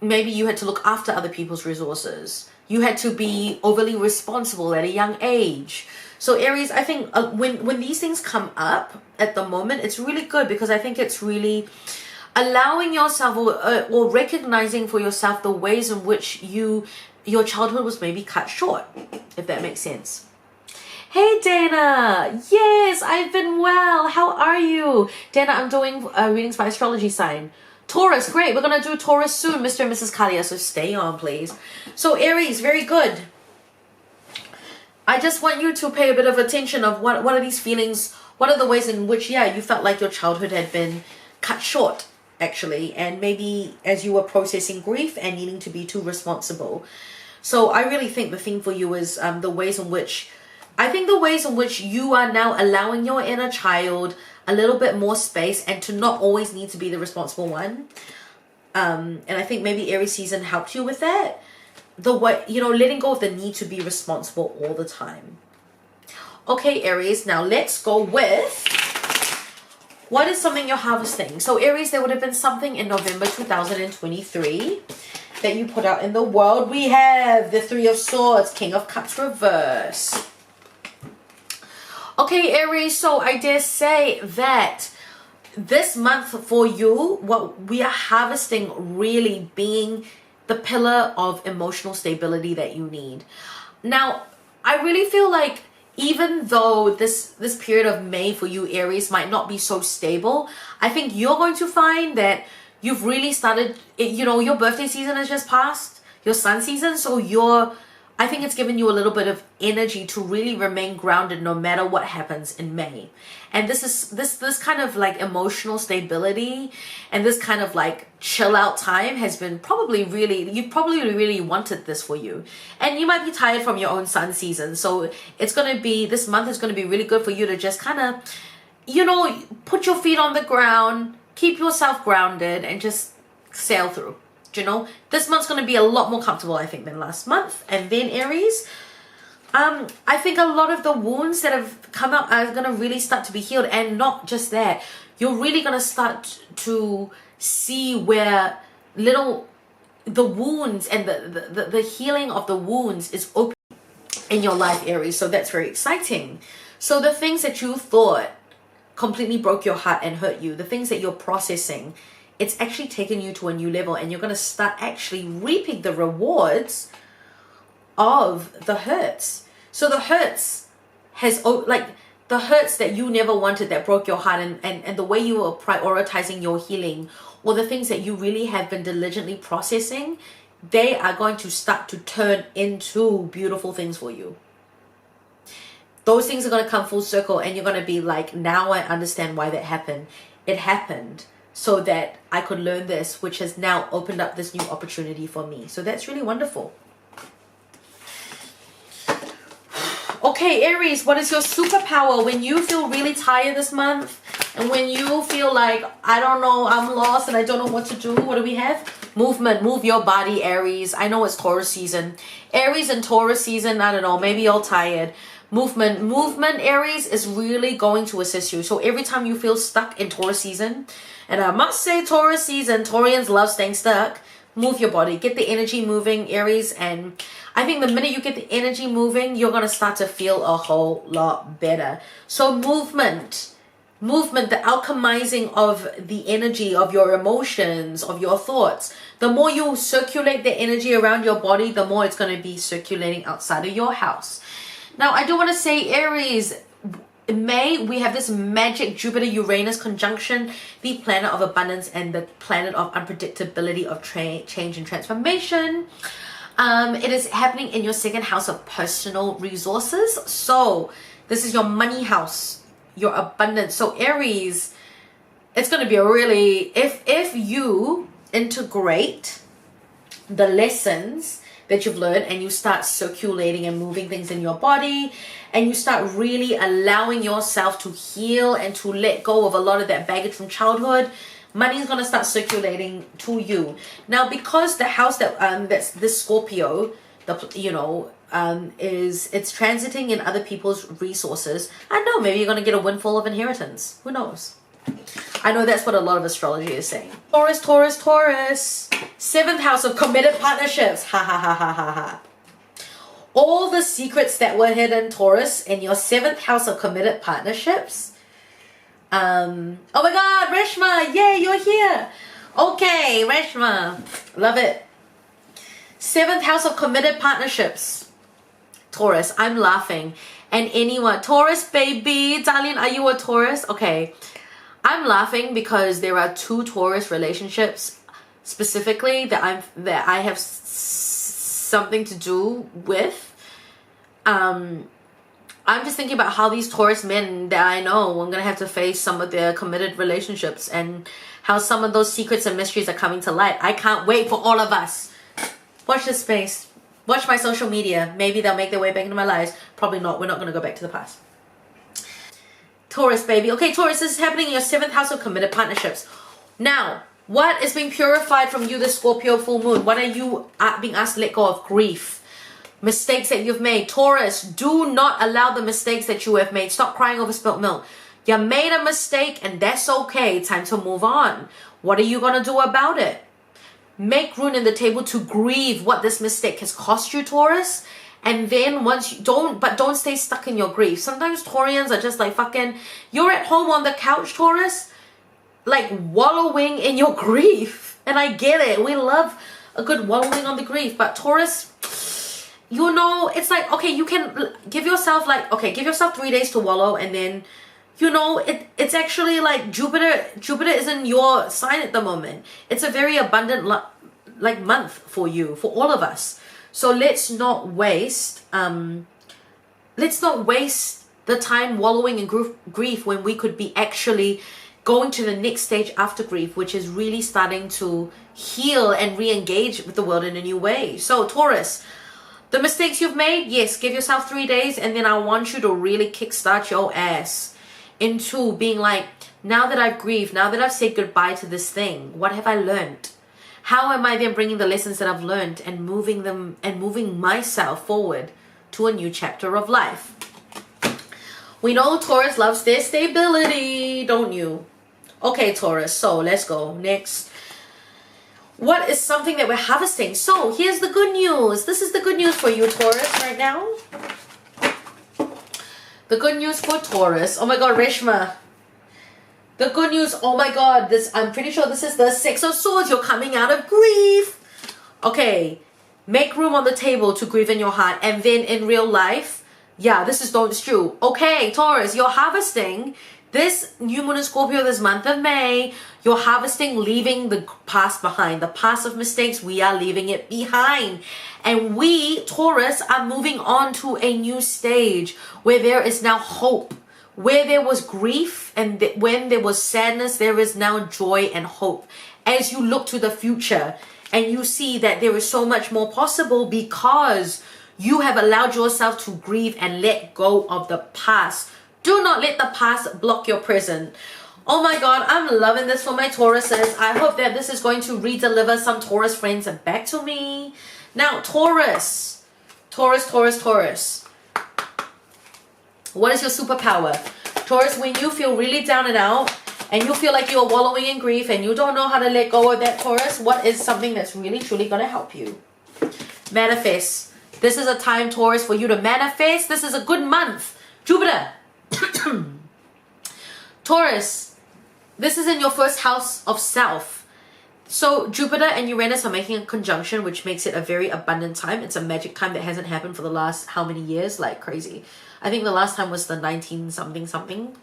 maybe you had to look after other people's resources. You had to be overly responsible at a young age. So Aries, I think when these things come up at the moment, it's really good, because I think it's really allowing yourself or recognizing for yourself the ways in which your childhood was maybe cut short, if that makes sense. Hey Dana, yes, I've been well. How are you? Dana, I'm doing readings by astrology sign. Taurus, great. We're going to do Taurus soon, Mr. and Mrs. Kalia, so stay on, please. So Aries, very good. I just want you to pay a bit of attention of what are these feelings, what are the ways in which, yeah, you felt like your childhood had been cut short, actually, and maybe as you were processing grief and needing to be too responsible. So I really think the theme for you is the ways in which, I think the ways in which you are now allowing your inner child a little bit more space and to not always need to be the responsible one. And I think maybe Aries season helped you with that. The way, you know, letting go of the need to be responsible all the time. Okay, Aries, now let's go with what is something you're harvesting. So Aries, there would have been something in November 2023 that you put out in the world. We have the Three of Swords, King of Cups reverse. Okay, Aries, so I dare say that this month for you, what we are harvesting really being the pillar of emotional stability that you need. Now, I really feel like even though this period of May for you, Aries, might not be so stable, I think you're going to find that you've really started, you know, your birthday season has just passed, your sun season, so I think it's given you a little bit of energy to really remain grounded no matter what happens in May. And this kind of like emotional stability and this kind of like chill out time has been you probably really wanted this for you. And you might be tired from your own sun season. So this month is going to be really good for you to just kind of, you know, put your feet on the ground, keep yourself grounded and just sail through. You know, this month's going to be a lot more comfortable, I think, than last month. And then Aries, I think a lot of the wounds that have come up are going to really start to be healed. And not just that, you're really going to start to see where the wounds and the healing of the wounds is open in your life, Aries. So that's very exciting. So the things that you thought completely broke your heart and hurt you, the things that you're processing, it's actually taken you to a new level, and you're going to start actually reaping the rewards of the hurts. So the hurts the hurts that you never wanted, that broke your heart, and the way you were prioritizing your healing, or the things that you really have been diligently processing, they are going to start to turn into beautiful things for you. Those things are going to come full circle, and you're going to be like, now I understand why that happened. It happened so that I could learn this, which has now opened up this new opportunity for me. So that's really wonderful. Okay, Aries, what is your superpower when you feel really tired this month? And when you feel like, I don't know, I'm lost and I don't know what to do? What do we have? Movement. Move your body, Aries. I know it's Taurus season. Aries and Taurus season, I don't know, maybe you're tired. Movement, Aries, is really going to assist you. So every time you feel stuck in Taurus season, and I must say Taurus season, Taurians love staying stuck, move your body, get the energy moving, Aries. And I think the minute you get the energy moving, you're going to start to feel a whole lot better. So movement, the alchemizing of the energy of your emotions, of your thoughts. The more you circulate the energy around your body, the more it's going to be circulating outside of your house. Now, I do want to say, Aries, in May, we have this magic Jupiter-Uranus conjunction, the planet of abundance and the planet of unpredictability, of change and transformation. It is happening in your second house of personal resources. So this is your money house, your abundance. So Aries, it's going to be a really, if you integrate the lessons that you've learned and you start circulating and moving things in your body, and you start really allowing yourself to heal and to let go of a lot of that baggage from childhood, money is going to start circulating to you. Now, because the house that's this Scorpio, it's transiting in other people's resources, I know maybe you're going to get a windfall of inheritance. Who knows? I know that's what a lot of astrology is saying. Taurus, Taurus, Taurus. 7th house of committed partnerships. Ha ha ha ha ha ha. All the secrets that were hidden, Taurus, in your 7th house of committed partnerships. Oh my God, Reshma, yay, you're here. Okay, Reshma, love it. 7th house of committed partnerships. Taurus, I'm laughing. And anyone, Taurus baby, darling, are you a Taurus? Okay, I'm laughing because there are 2 Taurus relationships specifically that I have something to do with. I'm just thinking about how these Taurus men that I know, I'm gonna have to face some of their committed relationships and how some of those secrets and mysteries are coming to light. I can't wait for all of us. Watch this space. Watch my social media. Maybe they'll make their way back into my lives. Probably not. We're not gonna go back to the past. Taurus, baby. Okay, Taurus, this is happening in your 7th house of committed partnerships. Now, what is being purified from you this Scorpio full moon? What are you being asked to let go of? Grief. Mistakes that you've made. Taurus, do not allow the mistakes that you have made. Stop crying over spilt milk. You made a mistake and that's okay. Time to move on. What are you going to do about it? Make room in the table to grieve what this mistake has cost you, Taurus. And then once you don't stay stuck in your grief. Sometimes Taurians are just like fucking, you're at home on the couch, Taurus, like wallowing in your grief. And I get it. We love a good wallowing on the grief. But Taurus, you know, it's like, okay, you can give yourself like, okay, give yourself 3 days to wallow. And then, you know, it's actually like Jupiter is in your sign at the moment. It's a very abundant like month for you, for all of us. So let's not waste the time wallowing in grief when we could be actually going to the next stage after grief, which is really starting to heal and re-engage with the world in a new way. So Taurus, the mistakes you've made, yes, give yourself 3 days, and then I want you to really kickstart your ass into being like, now that I've grieved, now that I've said goodbye to this thing, what have I learned? How am I then bringing the lessons that I've learned and moving them and moving myself forward to a new chapter of life? We know Taurus loves their stability, don't you? Okay, Taurus, so let's go. Next. What is something that we're harvesting? So here's the good news. This is the good news for you, Taurus, right now. The good news for Taurus. Oh my God, Reshma. The good news, oh my God, I'm pretty sure this is the 6 of Swords. You're coming out of grief. Okay, make room on the table to grieve in your heart. And then in real life, yeah, this is don't stew. Okay, Taurus, you're harvesting this new moon in Scorpio this month of May. You're harvesting, leaving the past behind. The past of mistakes, we are leaving it behind. And we, Taurus, are moving on to a new stage where there is now hope. Where there was grief and when there was sadness, there is now joy and hope. As you look to the future and you see that there is so much more possible because you have allowed yourself to grieve and let go of the past. Do not let the past block your present. Oh my God, I'm loving this for my Tauruses. I hope that this is going to re-deliver some Taurus friends back to me. Now, Taurus. What is your superpower? Taurus, when you feel really down and out and you feel like you're wallowing in grief and you don't know how to let go of that, Taurus, what is something that's really truly going to help you? Manifest. This is a time, Taurus, for you to manifest. This is a good month. Jupiter. Taurus, this is in your first house of self. So Jupiter and Uranus are making a conjunction, which makes it a very abundant time. It's a magic time that hasn't happened for the last how many years? Like crazy. I think the last time was the 19 something.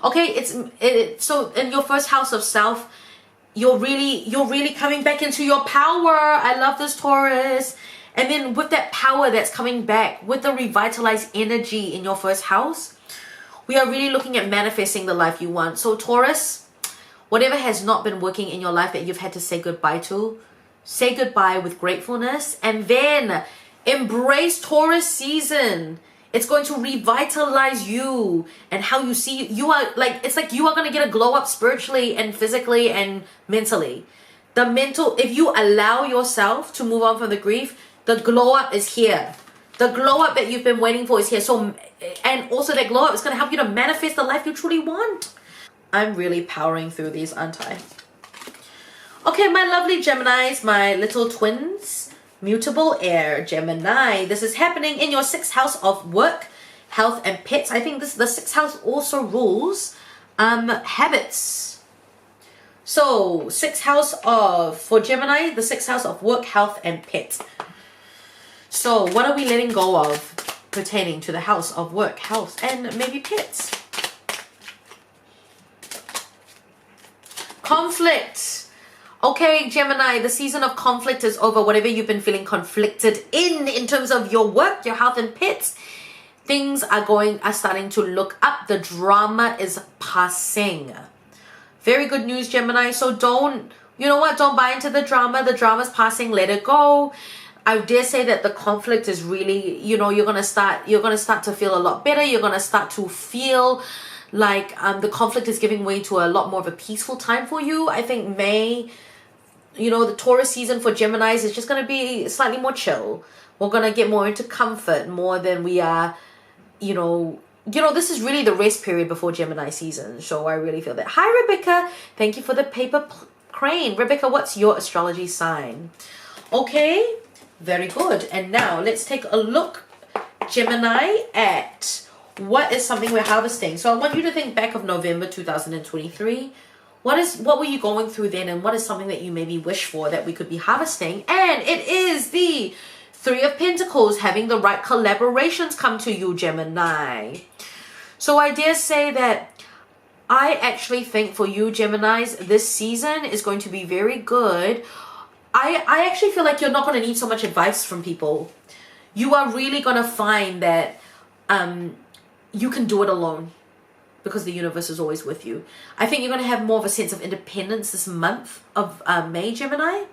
Okay, so in your first house of self, you're really coming back into your power. I love this, Taurus. And then with that power that's coming back, with the revitalized energy in your first house, we are really looking at manifesting the life you want. So Taurus, whatever has not been working in your life that you've had to say goodbye to, say goodbye with gratefulness and then embrace Taurus season. It's going to revitalize you and how you see you are like, it's like you are going to get a glow up spiritually and physically and mentally. If you allow yourself to move on from the grief, the glow up is here. The glow up that you've been waiting for is here. So, and also that glow up is going to help you to manifest the life you truly want. I'm really powering through these, aren't I? Okay, my lovely Geminis, my little twins, mutable air Gemini. This is happening in your 6th house of work, health, and pets. I think the 6th house also rules habits. So 6th house for Gemini, the 6th house of work, health, and pets. So what are we letting go of pertaining to the house of work, health, and maybe pets? Conflict. Okay, Gemini, the season of conflict is over. Whatever you've been feeling conflicted in terms of your work, your health, and pets, things are starting to look up. The drama is passing. Very good news, Gemini. So don't buy into the drama. The drama's passing. Let it go. I dare say that the conflict is really, you're gonna start to feel a lot better. You're gonna start to feel like the conflict is giving way to a lot more of a peaceful time for you. I think May, the Taurus season for Geminis is just going to be slightly more chill. We're going to get more into comfort more than we are, this is really the rest period before Gemini season. So I really feel that. Hi, Rebecca. Thank you for the paper crane. Rebecca, what's your astrology sign? Okay, very good. And now let's take a look, Gemini, at what is something we're harvesting. So I want you to think back of November 2023. What were you going through then, and what is something that you maybe wish for that we could be harvesting? And it is the 3 of Pentacles, having the right collaborations come to you, Gemini. So I dare say that I actually think for you, Geminis, this season is going to be very good. I actually feel like you're not going to need so much advice from people. You are really going to find that you can do it alone, because the universe is always with you. I think you're going to have more of a sense of independence this month of May, Gemini.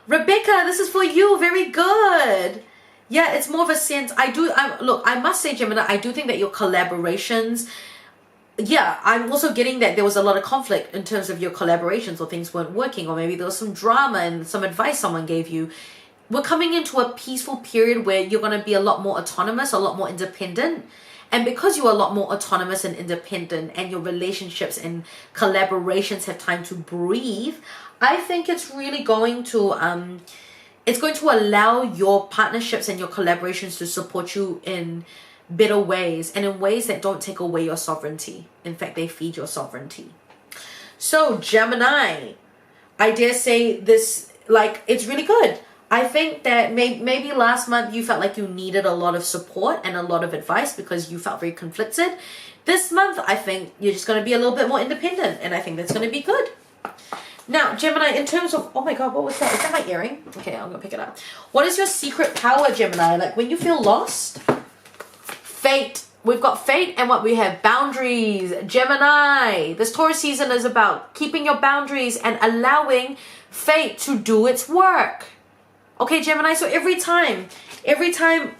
Rebecca, this is for you. Very good. Yeah, it's more of a sense. I must say, Gemini, I do think that your collaborations, yeah, I'm also getting that there was a lot of conflict in terms of your collaborations, or things weren't working, or maybe there was some drama and some advice someone gave you. We're coming into a peaceful period where you're going to be a lot more autonomous, a lot more independent. And because you're a lot more autonomous and independent, and your relationships and collaborations have time to breathe, I think it's really going to allow your partnerships and your collaborations to support you in better ways, and in ways that don't take away your sovereignty. In fact, they feed your sovereignty. So Gemini, I dare say this, it's really good. I think that maybe last month you felt like you needed a lot of support and a lot of advice because you felt very conflicted. This month, I think you're just going to be a little bit more independent, and I think that's going to be good. Now, Gemini, in terms of, oh my God, what was that? Is that my earring? Okay, I'm going to pick it up. What is your secret power, Gemini? Like when you feel lost? Fate. We've got fate, and what we have, boundaries. Gemini, this Taurus season is about keeping your boundaries and allowing fate to do its work. Okay, Gemini, so every time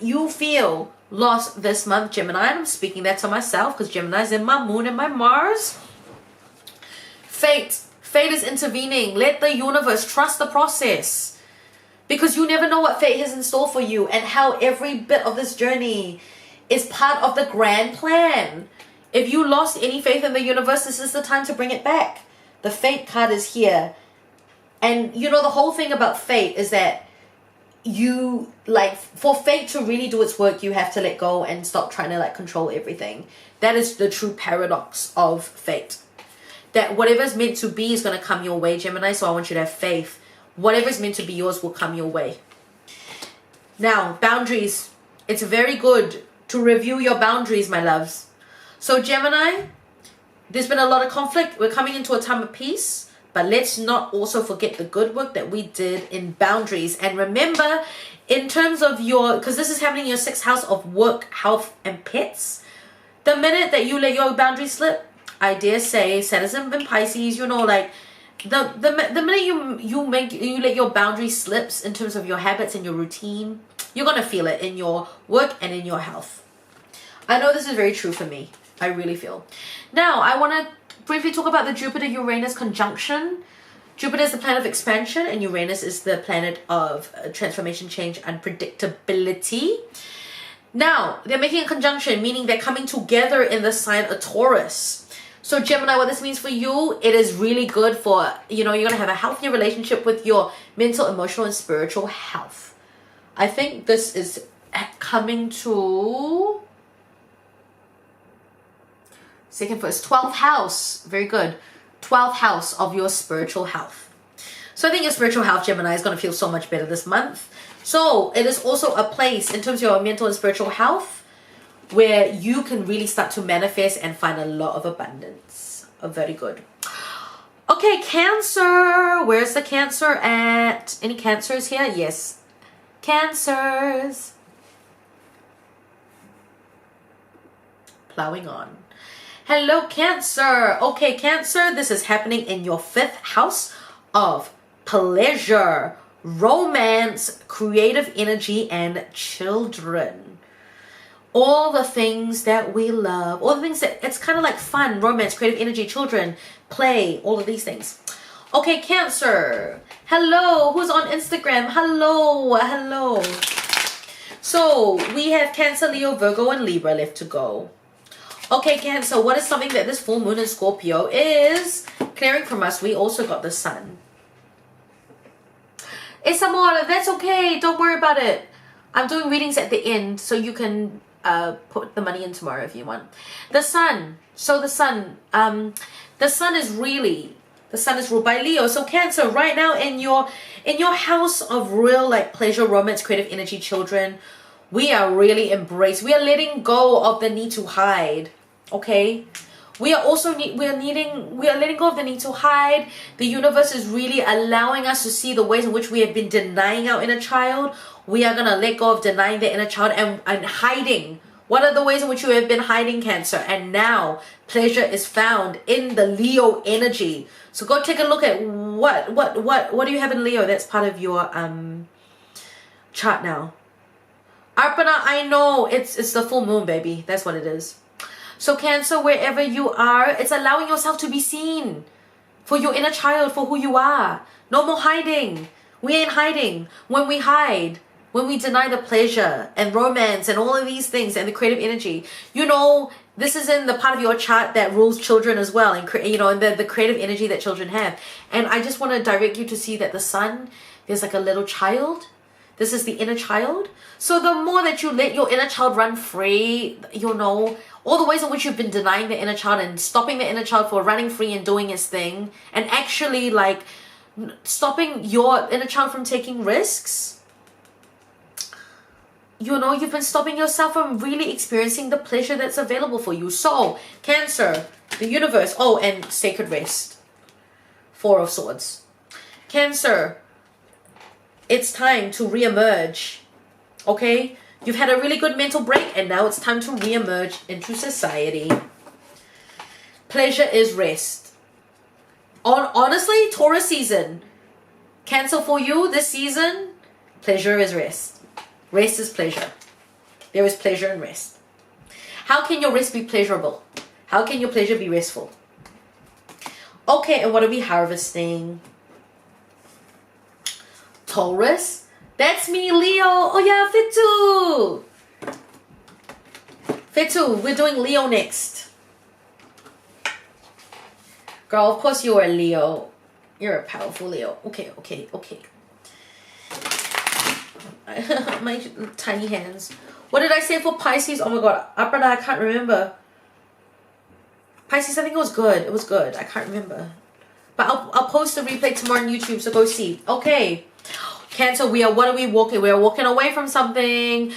you feel lost this month, Gemini, and I'm speaking that to myself because Gemini's in my moon and my Mars. Fate is intervening. Let the universe trust the process, because you never know what fate has in store for you, and how every bit of this journey is part of the grand plan. If you lost any faith in the universe, this is the time to bring it back. The fate card is here. And the whole thing about fate is that for fate to really do its work, you have to let go and stop trying to control everything. That is the true paradox of fate. That whatever's meant to be is going to come your way, Gemini. So I want you to have faith. Whatever's meant to be yours will come your way. Now, boundaries. It's very good to review your boundaries, my loves. So Gemini, there's been a lot of conflict. We're coming into a time of peace. But let's not also forget the good work that we did in boundaries. And remember, in terms of because this is happening in your 6th house of work, health, and pets. The minute that you let your boundaries slip, I dare say, Saturn and Pisces, the minute you let your boundaries slips in terms of your habits and your routine, you're going to feel it in your work and in your health. I know this is very true for me. I really feel. Now, I want to briefly talk about the Jupiter-Uranus conjunction. Jupiter is the planet of expansion, and Uranus is the planet of transformation, change, and predictability. Now, they're making a conjunction, meaning they're coming together in the sign of Taurus. So Gemini, what this means for you, it is really good for, you know, you're going to have a healthier relationship with your mental, emotional, and spiritual health. I think this is coming to second, first, 12th house. Very good. 12th house of your spiritual health. So I think your spiritual health, Gemini, is going to feel so much better this month. So it is also a place in terms of your mental and spiritual health where you can really start to manifest and find a lot of abundance. Very good. Okay, Cancer. Where's the Cancer at? Any Cancers here? Yes. Cancers. Plowing on. Hello, Cancer. Okay, Cancer, this is happening in your 5th house of pleasure, romance, creative energy, and children. All the things that we love, all the things that, it's kind of like fun, romance, creative energy, children, play, all of these things. Okay, Cancer. Hello, who's on Instagram? Hello, hello. So we have Cancer, Leo, Virgo, and Libra left to go. Okay, Cancer, what is something that this full moon in Scorpio is clearing from us? We also got the sun. It's amor, that's okay. Don't worry about it. I'm doing readings at the end, so you can put the money in tomorrow if you want. The sun. So the sun is really, the sun is ruled by Leo. So Cancer, right now in your house of real like pleasure, romance, creative energy, children, we are really embraced. We are letting go of the need to hide. Okay, we are also we are letting go of the need to hide. The universe is really allowing us to see the ways in which we have been denying our inner child. We are gonna let go of denying the inner child and hiding. What are the ways in which you have been hiding, Cancer? And now pleasure is found in the Leo energy. So go take a look at what do you have in Leo? That's part of your chart now. Arpana, I know it's the full moon, baby. That's what it is. So Cancer, wherever you are, it's allowing yourself to be seen for your inner child, for who you are. No more hiding. We ain't hiding. When we hide, when we deny the pleasure and romance and all of these things and the creative energy, you know, this is in the part of your chart that rules children as well, and you know, and the creative energy that children have. And I just want to direct you to see that the sun, there's like a little child. This is the inner child. So the more that you let your inner child run free, you know, all the ways in which you've been denying the inner child and stopping the inner child for running free and doing his thing, and actually like stopping your inner child from taking risks, you know, you've been stopping yourself from really experiencing the pleasure that's available for you. So Cancer, the universe, oh, and sacred rest, 4 of Swords. Cancer, it's time to re-emerge. Okay, you've had a really good mental break and now it's time to re-emerge into society. Pleasure is rest. Honestly, Taurus season, Cancer, for you this season, pleasure is rest. Rest is pleasure. There is pleasure in rest. How can your rest be pleasurable? How can your pleasure be restful? Okay, and what are we harvesting? Taurus. That's me, Leo. Oh yeah, Fitu, we're doing Leo next. Girl, of course you are a Leo. You're a powerful Leo. Okay. My tiny hands. What did I say for Pisces? Oh my god, April, I can't remember. Pisces, I think it was good. It was good. I can't remember. But I'll post the replay tomorrow on YouTube, so go see. Okay. Cancer, what are we walking? We are walking away from something.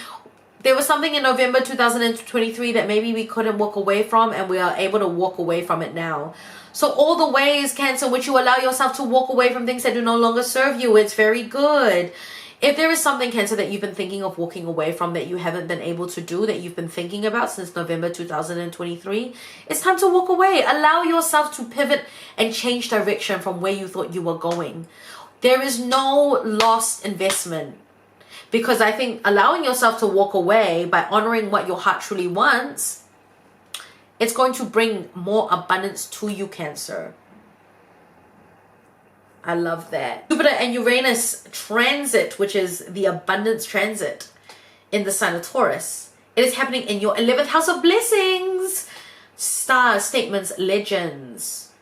There was something in November 2023 that maybe we couldn't walk away from, and we are able to walk away from it now. So all the ways, Cancer, which you allow yourself to walk away from things that do no longer serve you, it's very good. If there is something, Cancer, that you've been thinking of walking away from that you haven't been able to do, that you've been thinking about since November 2023, it's time to walk away. Allow yourself to pivot and change direction from where you thought you were going. There is no lost investment, because I think allowing yourself to walk away by honoring what your heart truly wants, it's going to bring more abundance to you, Cancer. I love that. Jupiter and Uranus transit, which is the abundance transit in the sign of Taurus. It is happening in your 11th house of blessings. stars, statements, legends.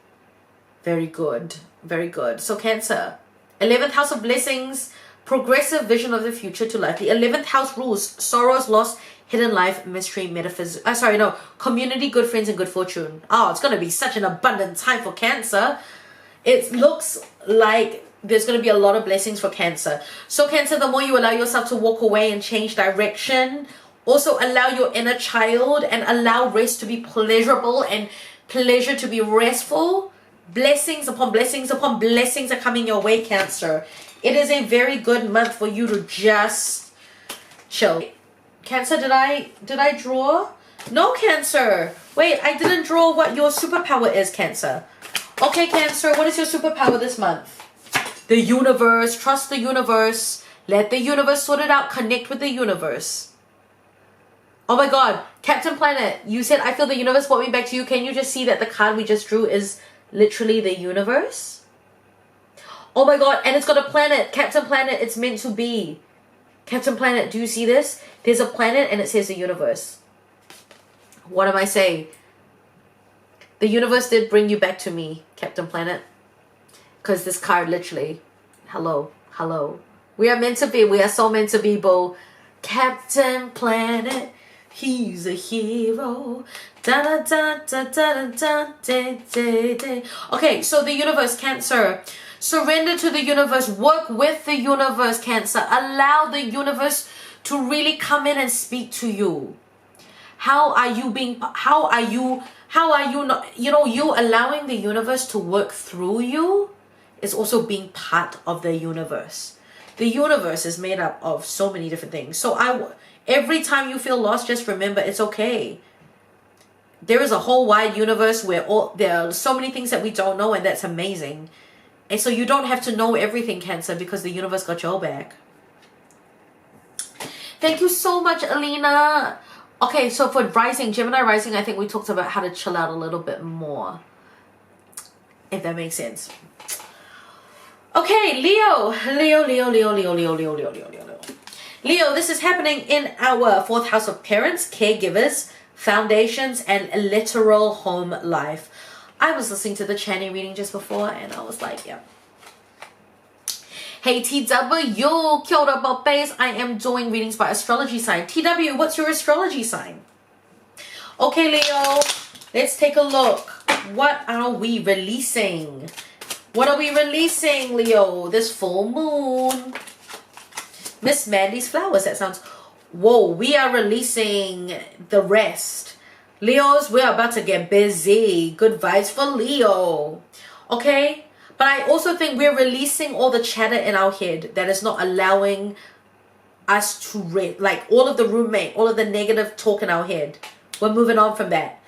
Very good. Very good. So Cancer, 11th house of blessings, progressive vision of the future to life. The 11th house rules sorrows, loss, hidden life, mystery, metaphysics. Community, good friends, and good fortune. Oh, it's going to be such an abundant time for Cancer. It looks like there's going to be a lot of blessings for Cancer. So Cancer, the more you allow yourself to walk away and change direction, also allow your inner child and allow rest to be pleasurable and pleasure to be restful. Blessings upon blessings upon blessings are coming your way, Cancer. It is a very good month for you to just chill. Cancer, did I draw? No, Cancer. Wait, I didn't draw what your superpower is, Cancer. Okay, Cancer, what is your superpower this month? The universe. Trust the universe. Let the universe sort it out. Connect with the universe. Oh my God. Captain Planet, you said, I feel the universe brought me back to you. Can you just see that the card we just drew is literally the universe? Oh my God. And it's got a planet. Captain Planet, it's meant to be. Captain Planet, do you see this? There's a planet and it says the universe. What am I saying? The universe did bring you back to me, Captain Planet. Because this card literally, hello. We are meant to be. We are so meant to be, boo. Captain Planet, he's a hero. Da da da da da da da da da. Okay, so the universe, Cancer. Surrender to the universe. Work with the universe, Cancer. Allow the universe to really come in and speak to you. How are you not, you allowing the universe to work through you is also being part of the universe. The universe is made up of so many different things. So every time you feel lost, just remember it's okay. There is a whole wide universe where there are so many things that we don't know, and that's amazing. And so you don't have to know everything, Cancer, because the universe got your back. Thank you so much, Alina. Okay, so for rising, Gemini rising, I think we talked about how to chill out a little bit more. If that makes sense. Okay, Leo, this is happening in our 4th house of parents, caregivers, foundations, and literal home life. I was listening to the Channy reading just before, and I was like, yeah. Hey, TW, kia ora, Baobeis. I am doing readings by Astrology Sign. TW, what's your astrology sign? Okay, Leo, let's take a look. What are we releasing? What are we releasing, Leo? This full moon. Miss Mandy's flowers. That sounds... Whoa, we are releasing the rest. Leos, we're about to get busy. Good vibes for Leo. Okay? But I also think we're releasing all the chatter in our head that is not allowing us to read. Like all of the negative talk in our head. We're moving on from that.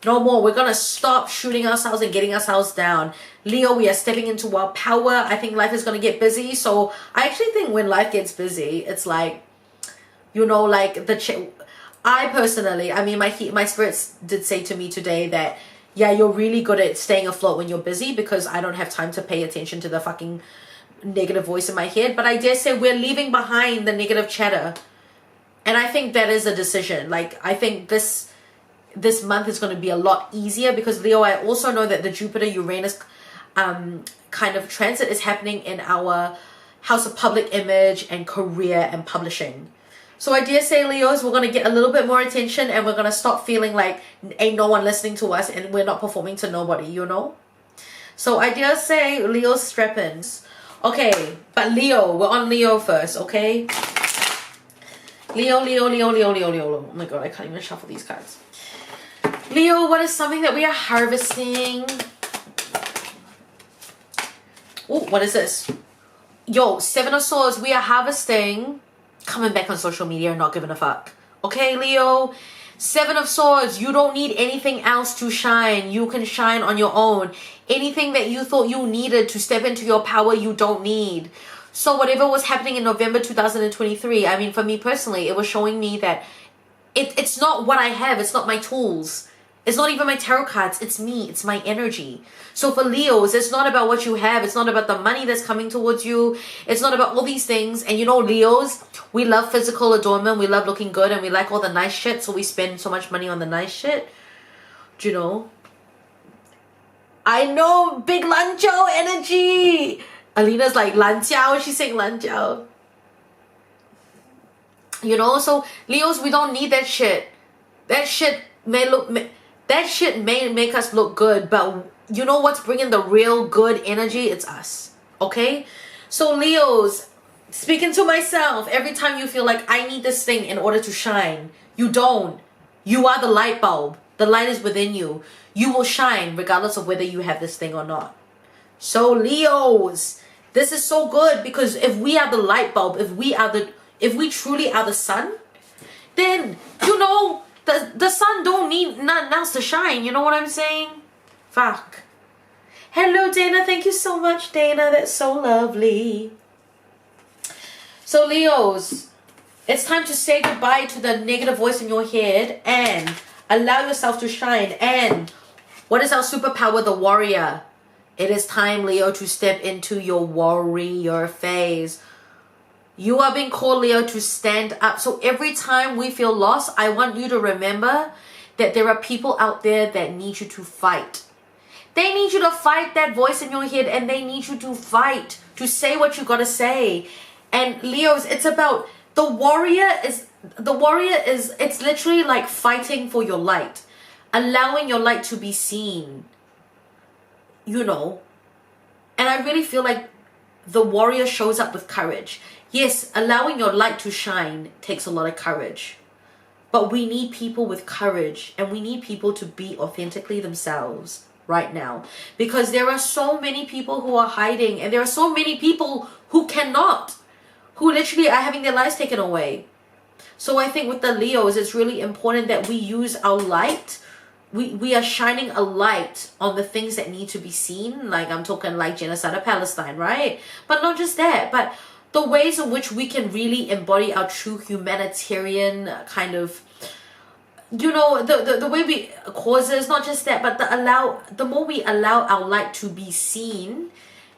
No more. We're going to stop shooting ourselves and getting ourselves down. Leo, we are stepping into our power. I think life is going to get busy. So I actually think when life gets busy, it's like, like I personally, I mean, my spirits did say to me today that, yeah, you're really good at staying afloat when you're busy, because I don't have time to pay attention to the fucking negative voice in my head. But I dare say we're leaving behind the negative chatter. And I think that is a decision. Like, I think this month is going to be a lot easier because, Leo, I also know that the Jupiter-Uranus kind of transit is happening in our house of public image and career and publishing. So I dare say, Leos, we're going to get a little bit more attention, and we're going to stop feeling like ain't no one listening to us and we're not performing to nobody, So I dare say, Leo's strap-ins. Okay, but Leo, we're on Leo first, okay? Leo. Oh my God, I can't even shuffle these cards. Leo, what is something that we are harvesting? Oh, what is this? Yo, 7 of Swords, we are harvesting... Coming back on social media and not giving a fuck. Okay, Leo? 7 of Swords, you don't need anything else to shine. You can shine on your own. Anything that you thought you needed to step into your power, you don't need. So whatever was happening in November 2023, I mean, for me personally, it was showing me that it's not what I have. It's not my tools. It's not even my tarot cards. It's me. It's my energy. So for Leos, it's not about what you have. It's not about the money that's coming towards you. It's not about all these things. And Leos, we love physical adornment. We love looking good, and we like all the nice shit. So we spend so much money on the nice shit. you know. I know, big Lanjiao energy. Alina's like Lanjiao, she's saying Lanjiao. You know, so Leos, we don't need that shit. That shit may make us look good, but you know what's bringing the real good energy? It's us. Okay? So Leos, speaking to myself, every time you feel like I need this thing in order to shine, you don't. You are the light bulb. The light is within you. You will shine regardless of whether you have this thing or not. So Leos, this is so good, because if we are the light bulb, if we truly are the sun, then you know the sun don't need nothing else to shine. You know what I'm saying? Fuck. Hello Dana, thank you so much Dana, that's so lovely. So Leos, it's time to say goodbye to the negative voice in your head and allow yourself to shine. And what is our superpower? The warrior. It is time, Leo, to step into your warrior phase. You are being called, Leo, to stand up. So every time we feel lost, I want you to remember that there are people out there that need you to fight. They need you to fight that voice in your head, and they need you to fight, to say what you gotta say. And Leos, it's about the warrior is, it's literally like fighting for your light, allowing your light to be seen, you know. And I really feel like the warrior shows up with courage. Yes, allowing your light to shine takes a lot of courage, but we need people with courage, and we need people to be authentically themselves right now, because there are so many people who are hiding, and there are so many people who cannot, who literally are having their lives taken away. So I think with the Leos, it's really important that we use our light. We are shining a light on the things that need to be seen. Like I'm talking like genocide of Palestine, right? But not just that, but the ways in which we can really embody our true humanitarian kind of, you know, the way we causes, not just that, but the more we allow our light to be seen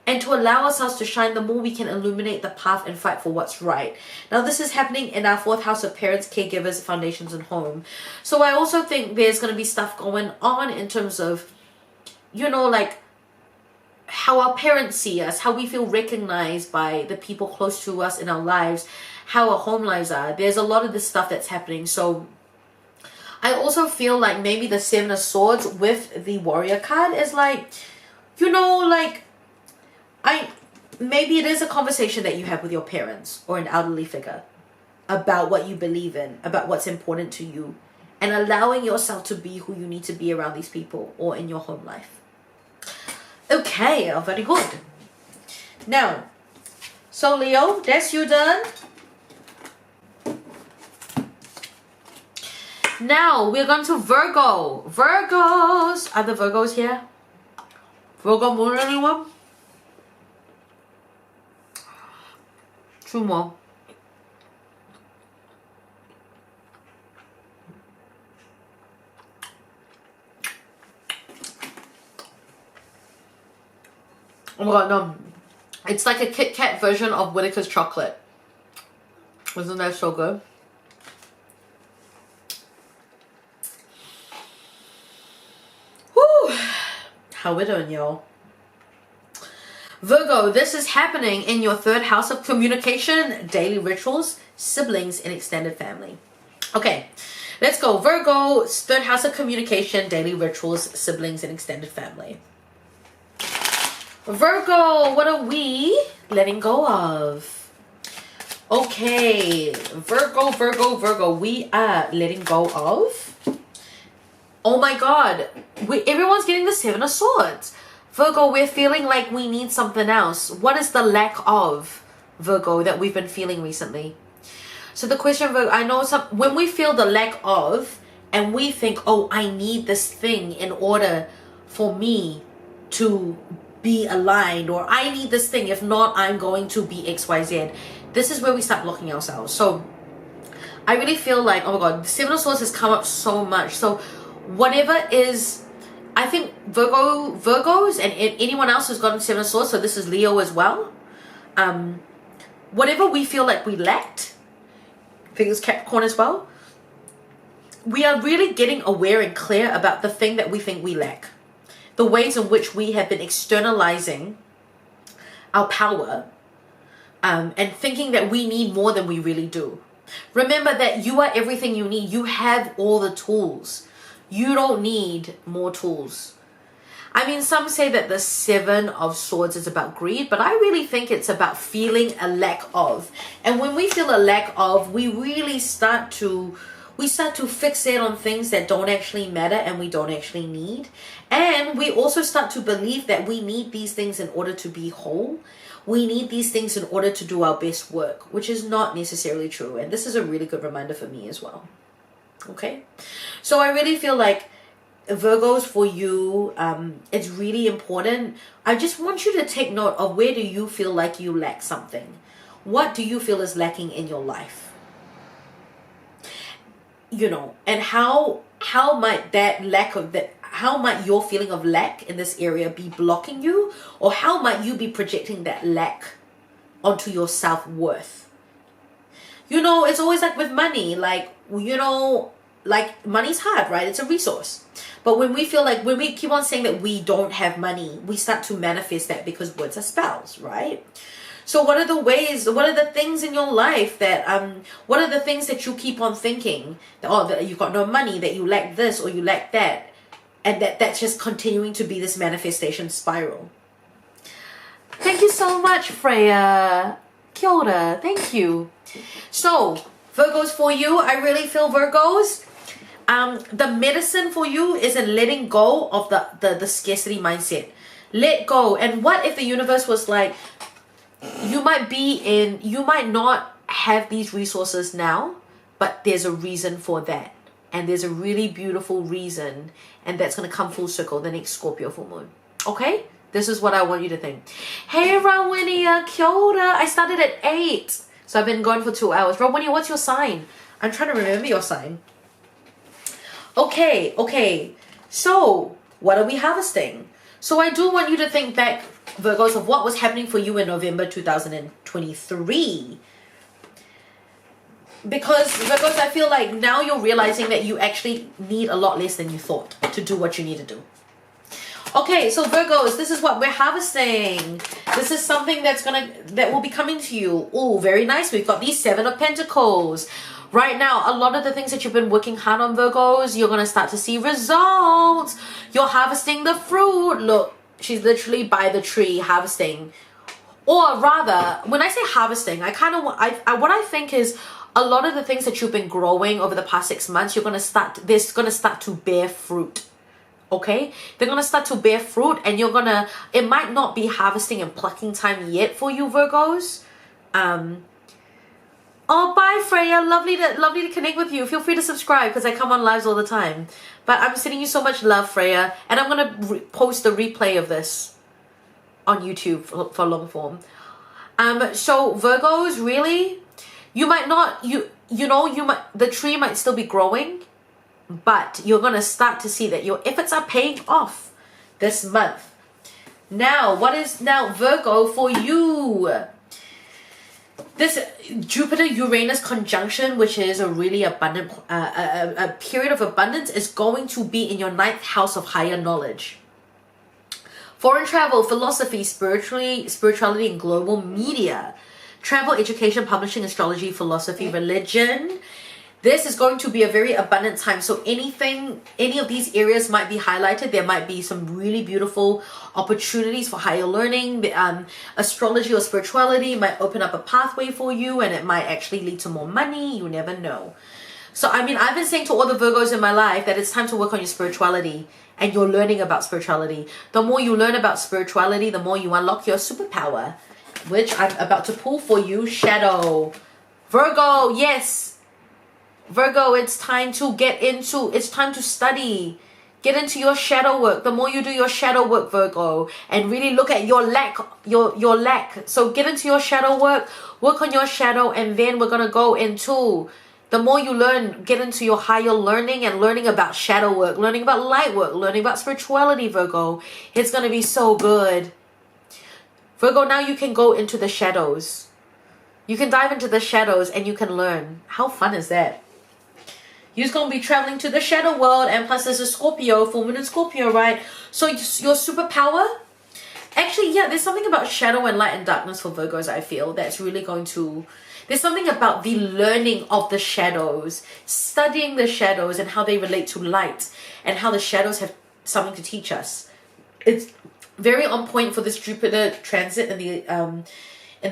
and to allow ourselves to shine, the more we can illuminate the path and fight for what's right. Now, this is happening in our 4th house of parents, caregivers, foundations, and home. So I also think there's going to be stuff going on in terms of, you know, like how our parents see us, how we feel recognized by the people close to us in our lives, how our home lives are. There's a lot of this stuff that's happening. So I also feel like maybe the 7 of Swords with the warrior card is like, you know, like, maybe it is a conversation that you have with your parents or an elderly figure about what you believe in, about what's important to you, and allowing yourself to be who you need to be around these people or in your home life. Okay, very good. Now, so Leo, that's you done. Now we're going to Virgo. Virgos. Are the Virgos here? Virgo moon, anyone? 2 more. Oh my god, no. It's like a Kit Kat version of Whittaker's chocolate. Isn't that so good? Woo! How we doing, y'all? Virgo, this is happening in your 3rd house of communication, daily rituals, siblings, and extended family. Okay, let's go. Virgo, 3rd house of communication, daily rituals, siblings, and extended family. Virgo, what are we letting go of? Okay, Virgo, we are letting go of. Oh my god, everyone's getting the 7 of Swords. Virgo, we're feeling like we need something else. What is the lack of, Virgo, that we've been feeling recently? So the question, Virgo, I know when we feel the lack of, and we think, oh, I need this thing in order for me to be aligned, or I need this thing, if not, I'm going to be XYZ. This is where we start blocking ourselves. So I really feel like, oh my god, the 7 of Swords has come up so much. So whatever is, I think Virgos and anyone else who's gotten 7 of Swords, so this is Leo as well, whatever we feel like we lacked, I think it's Capricorn as well, we are really getting aware and clear about the thing that we think we lack. The ways in which we have been externalizing our power and thinking that we need more than we really do. Remember that you are everything you need. You have all the tools. You don't need more tools. I mean, some say that the Seven of Swords is about greed, but I really think it's about feeling a lack of. And when we feel a lack of, we really start to fixate on things that don't actually matter and we don't actually need. And we also start to believe that we need these things in order to be whole. We need these things in order to do our best work, which is not necessarily true. And this is a really good reminder for me as well. Okay? So I really feel like Virgos, for you, it's really important. I just want you to take note of where do you feel like you lack something. What do you feel is lacking in your life? You know, and how might that lack of that, how might your feeling of lack in this area be blocking you? Or how might you be projecting that lack onto your self-worth? You know, it's always like with money, like, you know, like money's hard, right? It's a resource. But when we feel like, when we keep on saying that we don't have money, we start to manifest that because words are spells, right? So what are the ways, what are the things in your life that, what are the things that you keep on thinking? That, oh, that you've got no money, that you lack this or you lack that. And that's just continuing to be this manifestation spiral. Thank you so much, Freya. Kia ora. Thank you. So, Virgos, for you, I really feel Virgos. The medicine for you is in letting go of the scarcity mindset. Let go. And what if the universe was like, you might not have these resources now, but there's a reason for that. And there's a really beautiful reason. And that's going to come full circle the next Scorpio full moon. Okay? This is what I want you to think. Hey, Rawinia, kia ora. I started at 8. So I've been going for 2 hours. Rawinia, what's your sign? I'm trying to remember your sign. Okay. So, what are we harvesting? So I do want you to think back, Virgos, of what was happening for you in November 2023. Because, Virgos, I feel like now you're realizing that you actually need a lot less than you thought to do what you need to do. Okay, so Virgos, this is what we're harvesting. This is something that will be coming to you. Oh, very nice. We've got these 7 of Pentacles. Right now, a lot of the things that you've been working hard on, Virgos, you're going to start to see results. You're harvesting the fruit. Look, she's literally by the tree harvesting. Or rather, when I say harvesting, what I think is a lot of the things that you've been growing over the past 6 months, they're going to start to bear fruit. Okay, they're gonna start to bear fruit, and it might not be harvesting and plucking time yet for you, Virgos. Oh, bye, Freya. Lovely to connect with you. Feel free to subscribe because I come on lives all the time. But I'm sending you so much love, Freya, and I'm gonna post the replay of this on YouTube for long form. So Virgos, really, you might not, the tree might still be growing. But you're going to start to see that your efforts are paying off this month. Now, what is now Virgo for you? This Jupiter-Uranus conjunction, which is a really abundant, a period of abundance, is going to be in your 9th house of higher knowledge. Foreign travel, philosophy, spirituality, and global media. Travel, education, publishing, astrology, philosophy, religion. This is going to be a very abundant time. So any of these areas might be highlighted. There might be some really beautiful opportunities for higher learning. Astrology or spirituality might open up a pathway for you, and it might actually lead to more money. You never know. So, I mean, I've been saying to all the Virgos in my life that it's time to work on your spirituality, and you're learning about spirituality. The more you learn about spirituality, the more you unlock your superpower, which I'm about to pull for you. Shadow. Virgo, yes. Virgo, it's time to study. Get into your shadow work. The more you do your shadow work, Virgo, and really look at your lack, your lack. So get into your shadow work on your shadow, and then we're going to go into, the more you learn, get into your higher learning and learning about shadow work, learning about light work, learning about spirituality, Virgo. It's going to be so good. Virgo, now you can go into the shadows. You can dive into the shadows and you can learn. How fun is that? You're going to be traveling to the shadow world, and plus there's a Scorpio, full moon in Scorpio, right? So your superpower, actually, yeah, there's something about shadow and light and darkness for Virgos, I feel, that's really going to, there's something about the learning of the shadows, studying the shadows and how they relate to light, and how the shadows have something to teach us. It's very on point for this Jupiter transit in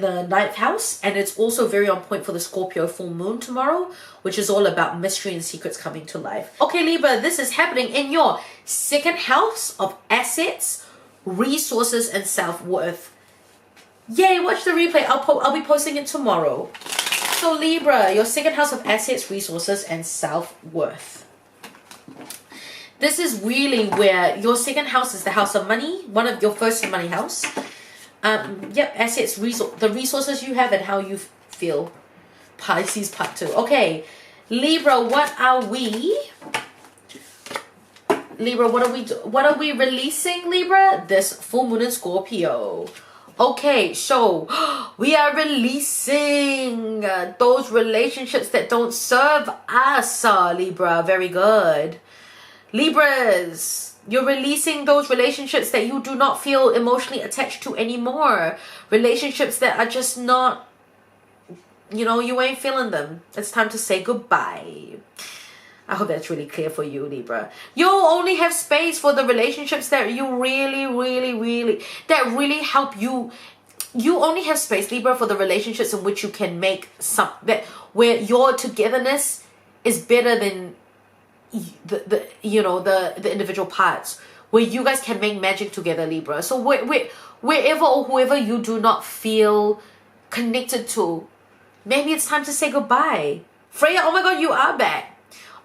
the ninth house, and it's also very on point for the Scorpio full moon tomorrow, which is all about mystery and secrets coming to life. Okay, Libra, this is happening in your second house of assets, resources, and self-worth. Yay, watch the replay. I'll be posting it tomorrow. So Libra, your second house of assets, resources, and self-worth. This is really where your second house is the house of money, one of your first money house. Yep, assets, the resources you have and how you feel. Pisces part 2. Okay, Libra, what are we? Libra, what are we releasing, Libra? This full moon in Scorpio. Okay, so we are releasing those relationships that don't serve us, Libra. Very good. Libras, you're releasing those relationships that you do not feel emotionally attached to anymore. Relationships that are just not, you ain't feeling them. It's time to say goodbye. I hope that's really clear for you, Libra. You'll only have space for the relationships that you really help you. You only have space, Libra, for the relationships in which you can make where your togetherness is better than the individual parts, where you guys can make magic together, Libra. So wherever or whoever you do not feel connected to, maybe it's time to say goodbye. Freya, oh my god, you are back.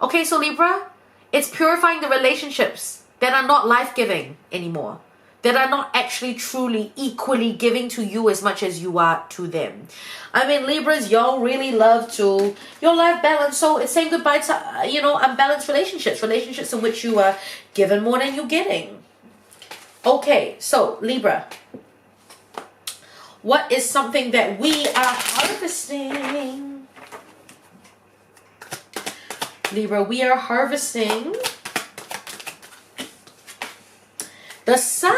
Okay, so Libra, it's purifying the relationships that are not life-giving anymore, that are not actually truly equally giving to you as much as you are to them. I mean, Libras, y'all really love your life balance, so it's saying goodbye to, unbalanced relationships in which you are given more than you're getting. Okay, so Libra, what is something that we are harvesting? Libra, we are harvesting the sun.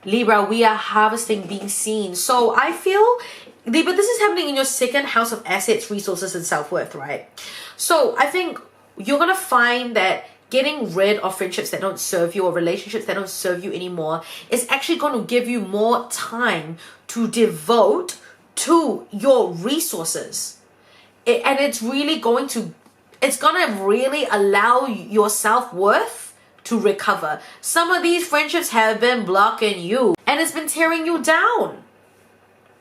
Libra, we are harvesting being seen. So I feel, Libra, this is happening in your second house of assets, resources, and self-worth, right? So I think you're going to find that getting rid of friendships that don't serve you or relationships that don't serve you anymore is actually going to give you more time to devote to your resources. And it's really going to really allow your self-worth to recover. Some of these friendships have been blocking you, and it's been tearing you down.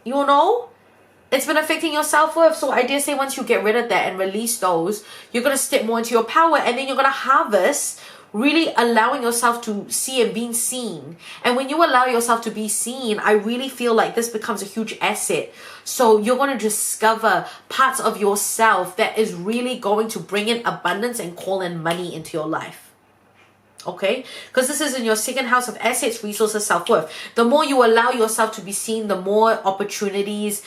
It's been affecting your self-worth. So I dare say once you get rid of that and release those, you're going to step more into your power, and then you're going to harvest really allowing yourself to see and being seen. And when you allow yourself to be seen, I really feel like this becomes a huge asset. So you're going to discover parts of yourself that is really going to bring in abundance and call in money into your life. Okay? Because this is in your second house of assets, resources, self-worth. The more you allow yourself to be seen, the more opportunities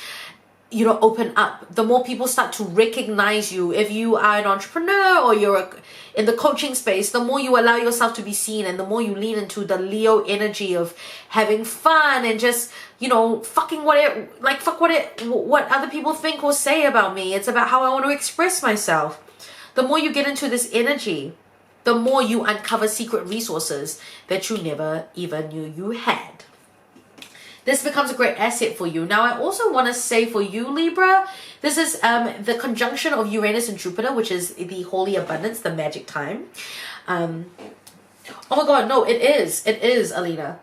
open up. The more people start to recognize you. If you are an entrepreneur or you're in the coaching space, the more you allow yourself to be seen, and the more you lean into the Leo energy of having fun and just, fucking what other people think or say about me. It's about how I want to express myself. The more you get into this energy, the more you uncover secret resources that you never even knew you had. This becomes a great asset for you. Now, I also want to say for you, Libra, this is the conjunction of Uranus and Jupiter, which is the holy abundance, the magic time. Oh my God, no, it is, Alina.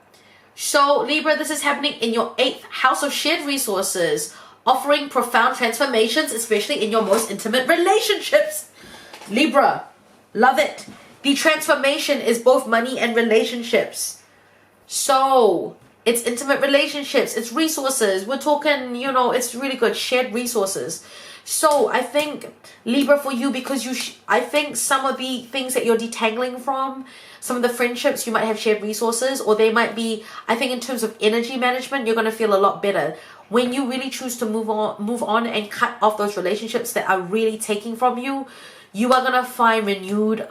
So, Libra, this is happening in your 8th house of shared resources, offering profound transformations, especially in your most intimate relationships. Libra, love it. The transformation is both money and relationships. So it's intimate relationships, it's resources. We're talking, it's really good, shared resources. So I think, Libra, for you, because I think some of the things that you're detangling from, some of the friendships, you might have shared resources, or they might be, I think in terms of energy management, you're going to feel a lot better. When you really choose to move on and cut off those relationships that are really taking from you, you are gonna find renewed,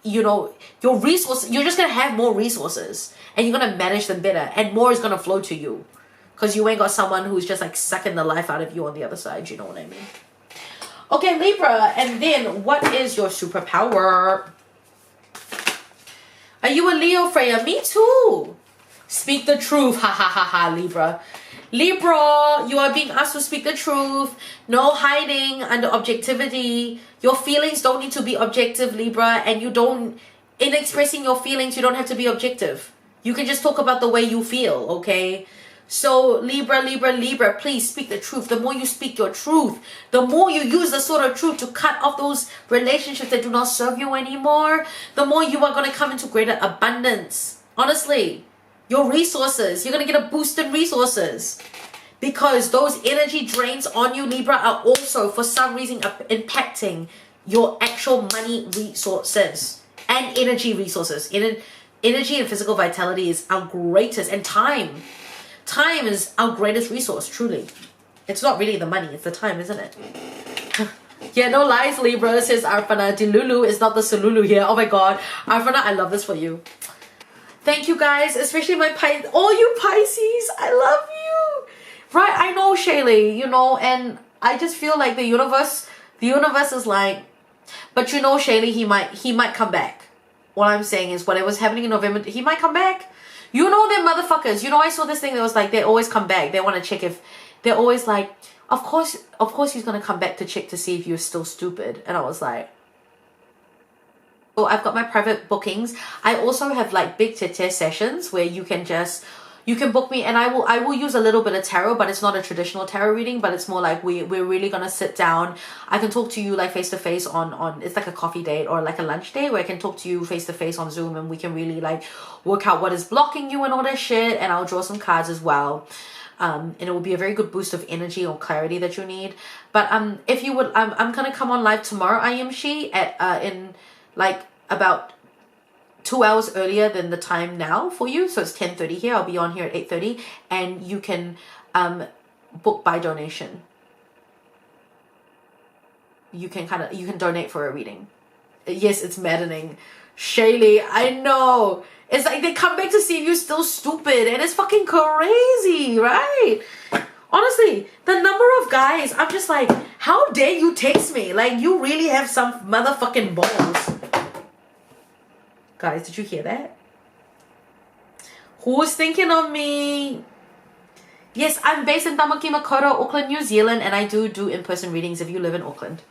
you know, your resources. You're just gonna have more resources, and you're gonna manage them better, and more is gonna flow to you, because you ain't got someone who's just like sucking the life out of you on the other side. You know what I mean? Okay, Libra, and then what is your superpower? Are you a Leo, Freya? Me too. Speak the truth. Ha ha ha ha, Libra. Libra, you are being asked to speak the truth. No hiding under objectivity. Your feelings don't need to be objective, Libra. And you don't, in expressing your feelings, you don't have to be objective. You can just talk about the way you feel, okay? So Libra, Libra, Libra, please speak the truth. The more you speak your truth, the more you use the sword of truth to cut off those relationships that do not serve you anymore, the more you are going to come into greater abundance. Honestly, your resources, you're going to get a boost in resources, because those energy drains on you, Libra, are also for some reason impacting your actual money resources and energy resources. Energy and physical vitality is our greatest, and time. Time is our greatest resource, truly. It's not really the money, it's the time, isn't it? Yeah, no lies, Libra, says Arfana. Dilulu is not the Sululu here. Oh my god. Arfana, I love this for you. Thank you guys, especially my Pisces. All you Pisces, I love you. Right, I know, Shaylee, you know, and I just feel like the universe is like, but you know, Shaylee, he might come back. What I'm saying is, whatever's happening in November, he might come back. You know them motherfuckers. You know, I saw this thing that was like, they always come back. They want to check if, they're always like, of course he's going to come back to check to see if you're still stupid. And I was like, oh, I've got my private bookings. I also have like bigCheChe sessions where you can book me, and I will use a little bit of tarot, but it's not a traditional tarot reading, but it's more like we're really gonna sit down. I can talk to you like face to face on it's like a coffee date or like a lunch date where I can talk to you face to face on Zoom, and we can really like work out what is blocking you and all that shit, and I'll draw some cards as well. And it will be a very good boost of energy or clarity that you need. But if you would, I'm gonna come on live tomorrow, at in like about 2 hours earlier than the time now for you, so it's 10:30 here. I'll be on here at 8:30, and you can book by donation. You can donate for a reading. Yes, it's maddening, Shaylee. I know. It's like they come back to see if you're still stupid, and it's fucking crazy, right? Honestly, the number of guys, I'm just like, how dare you text me? Like, you really have some motherfucking balls. Guys, did you hear that? Who's thinking of me? Yes, I'm based in Tamaki Makaurau, Auckland, New Zealand, and I do in-person readings if you live in Auckland.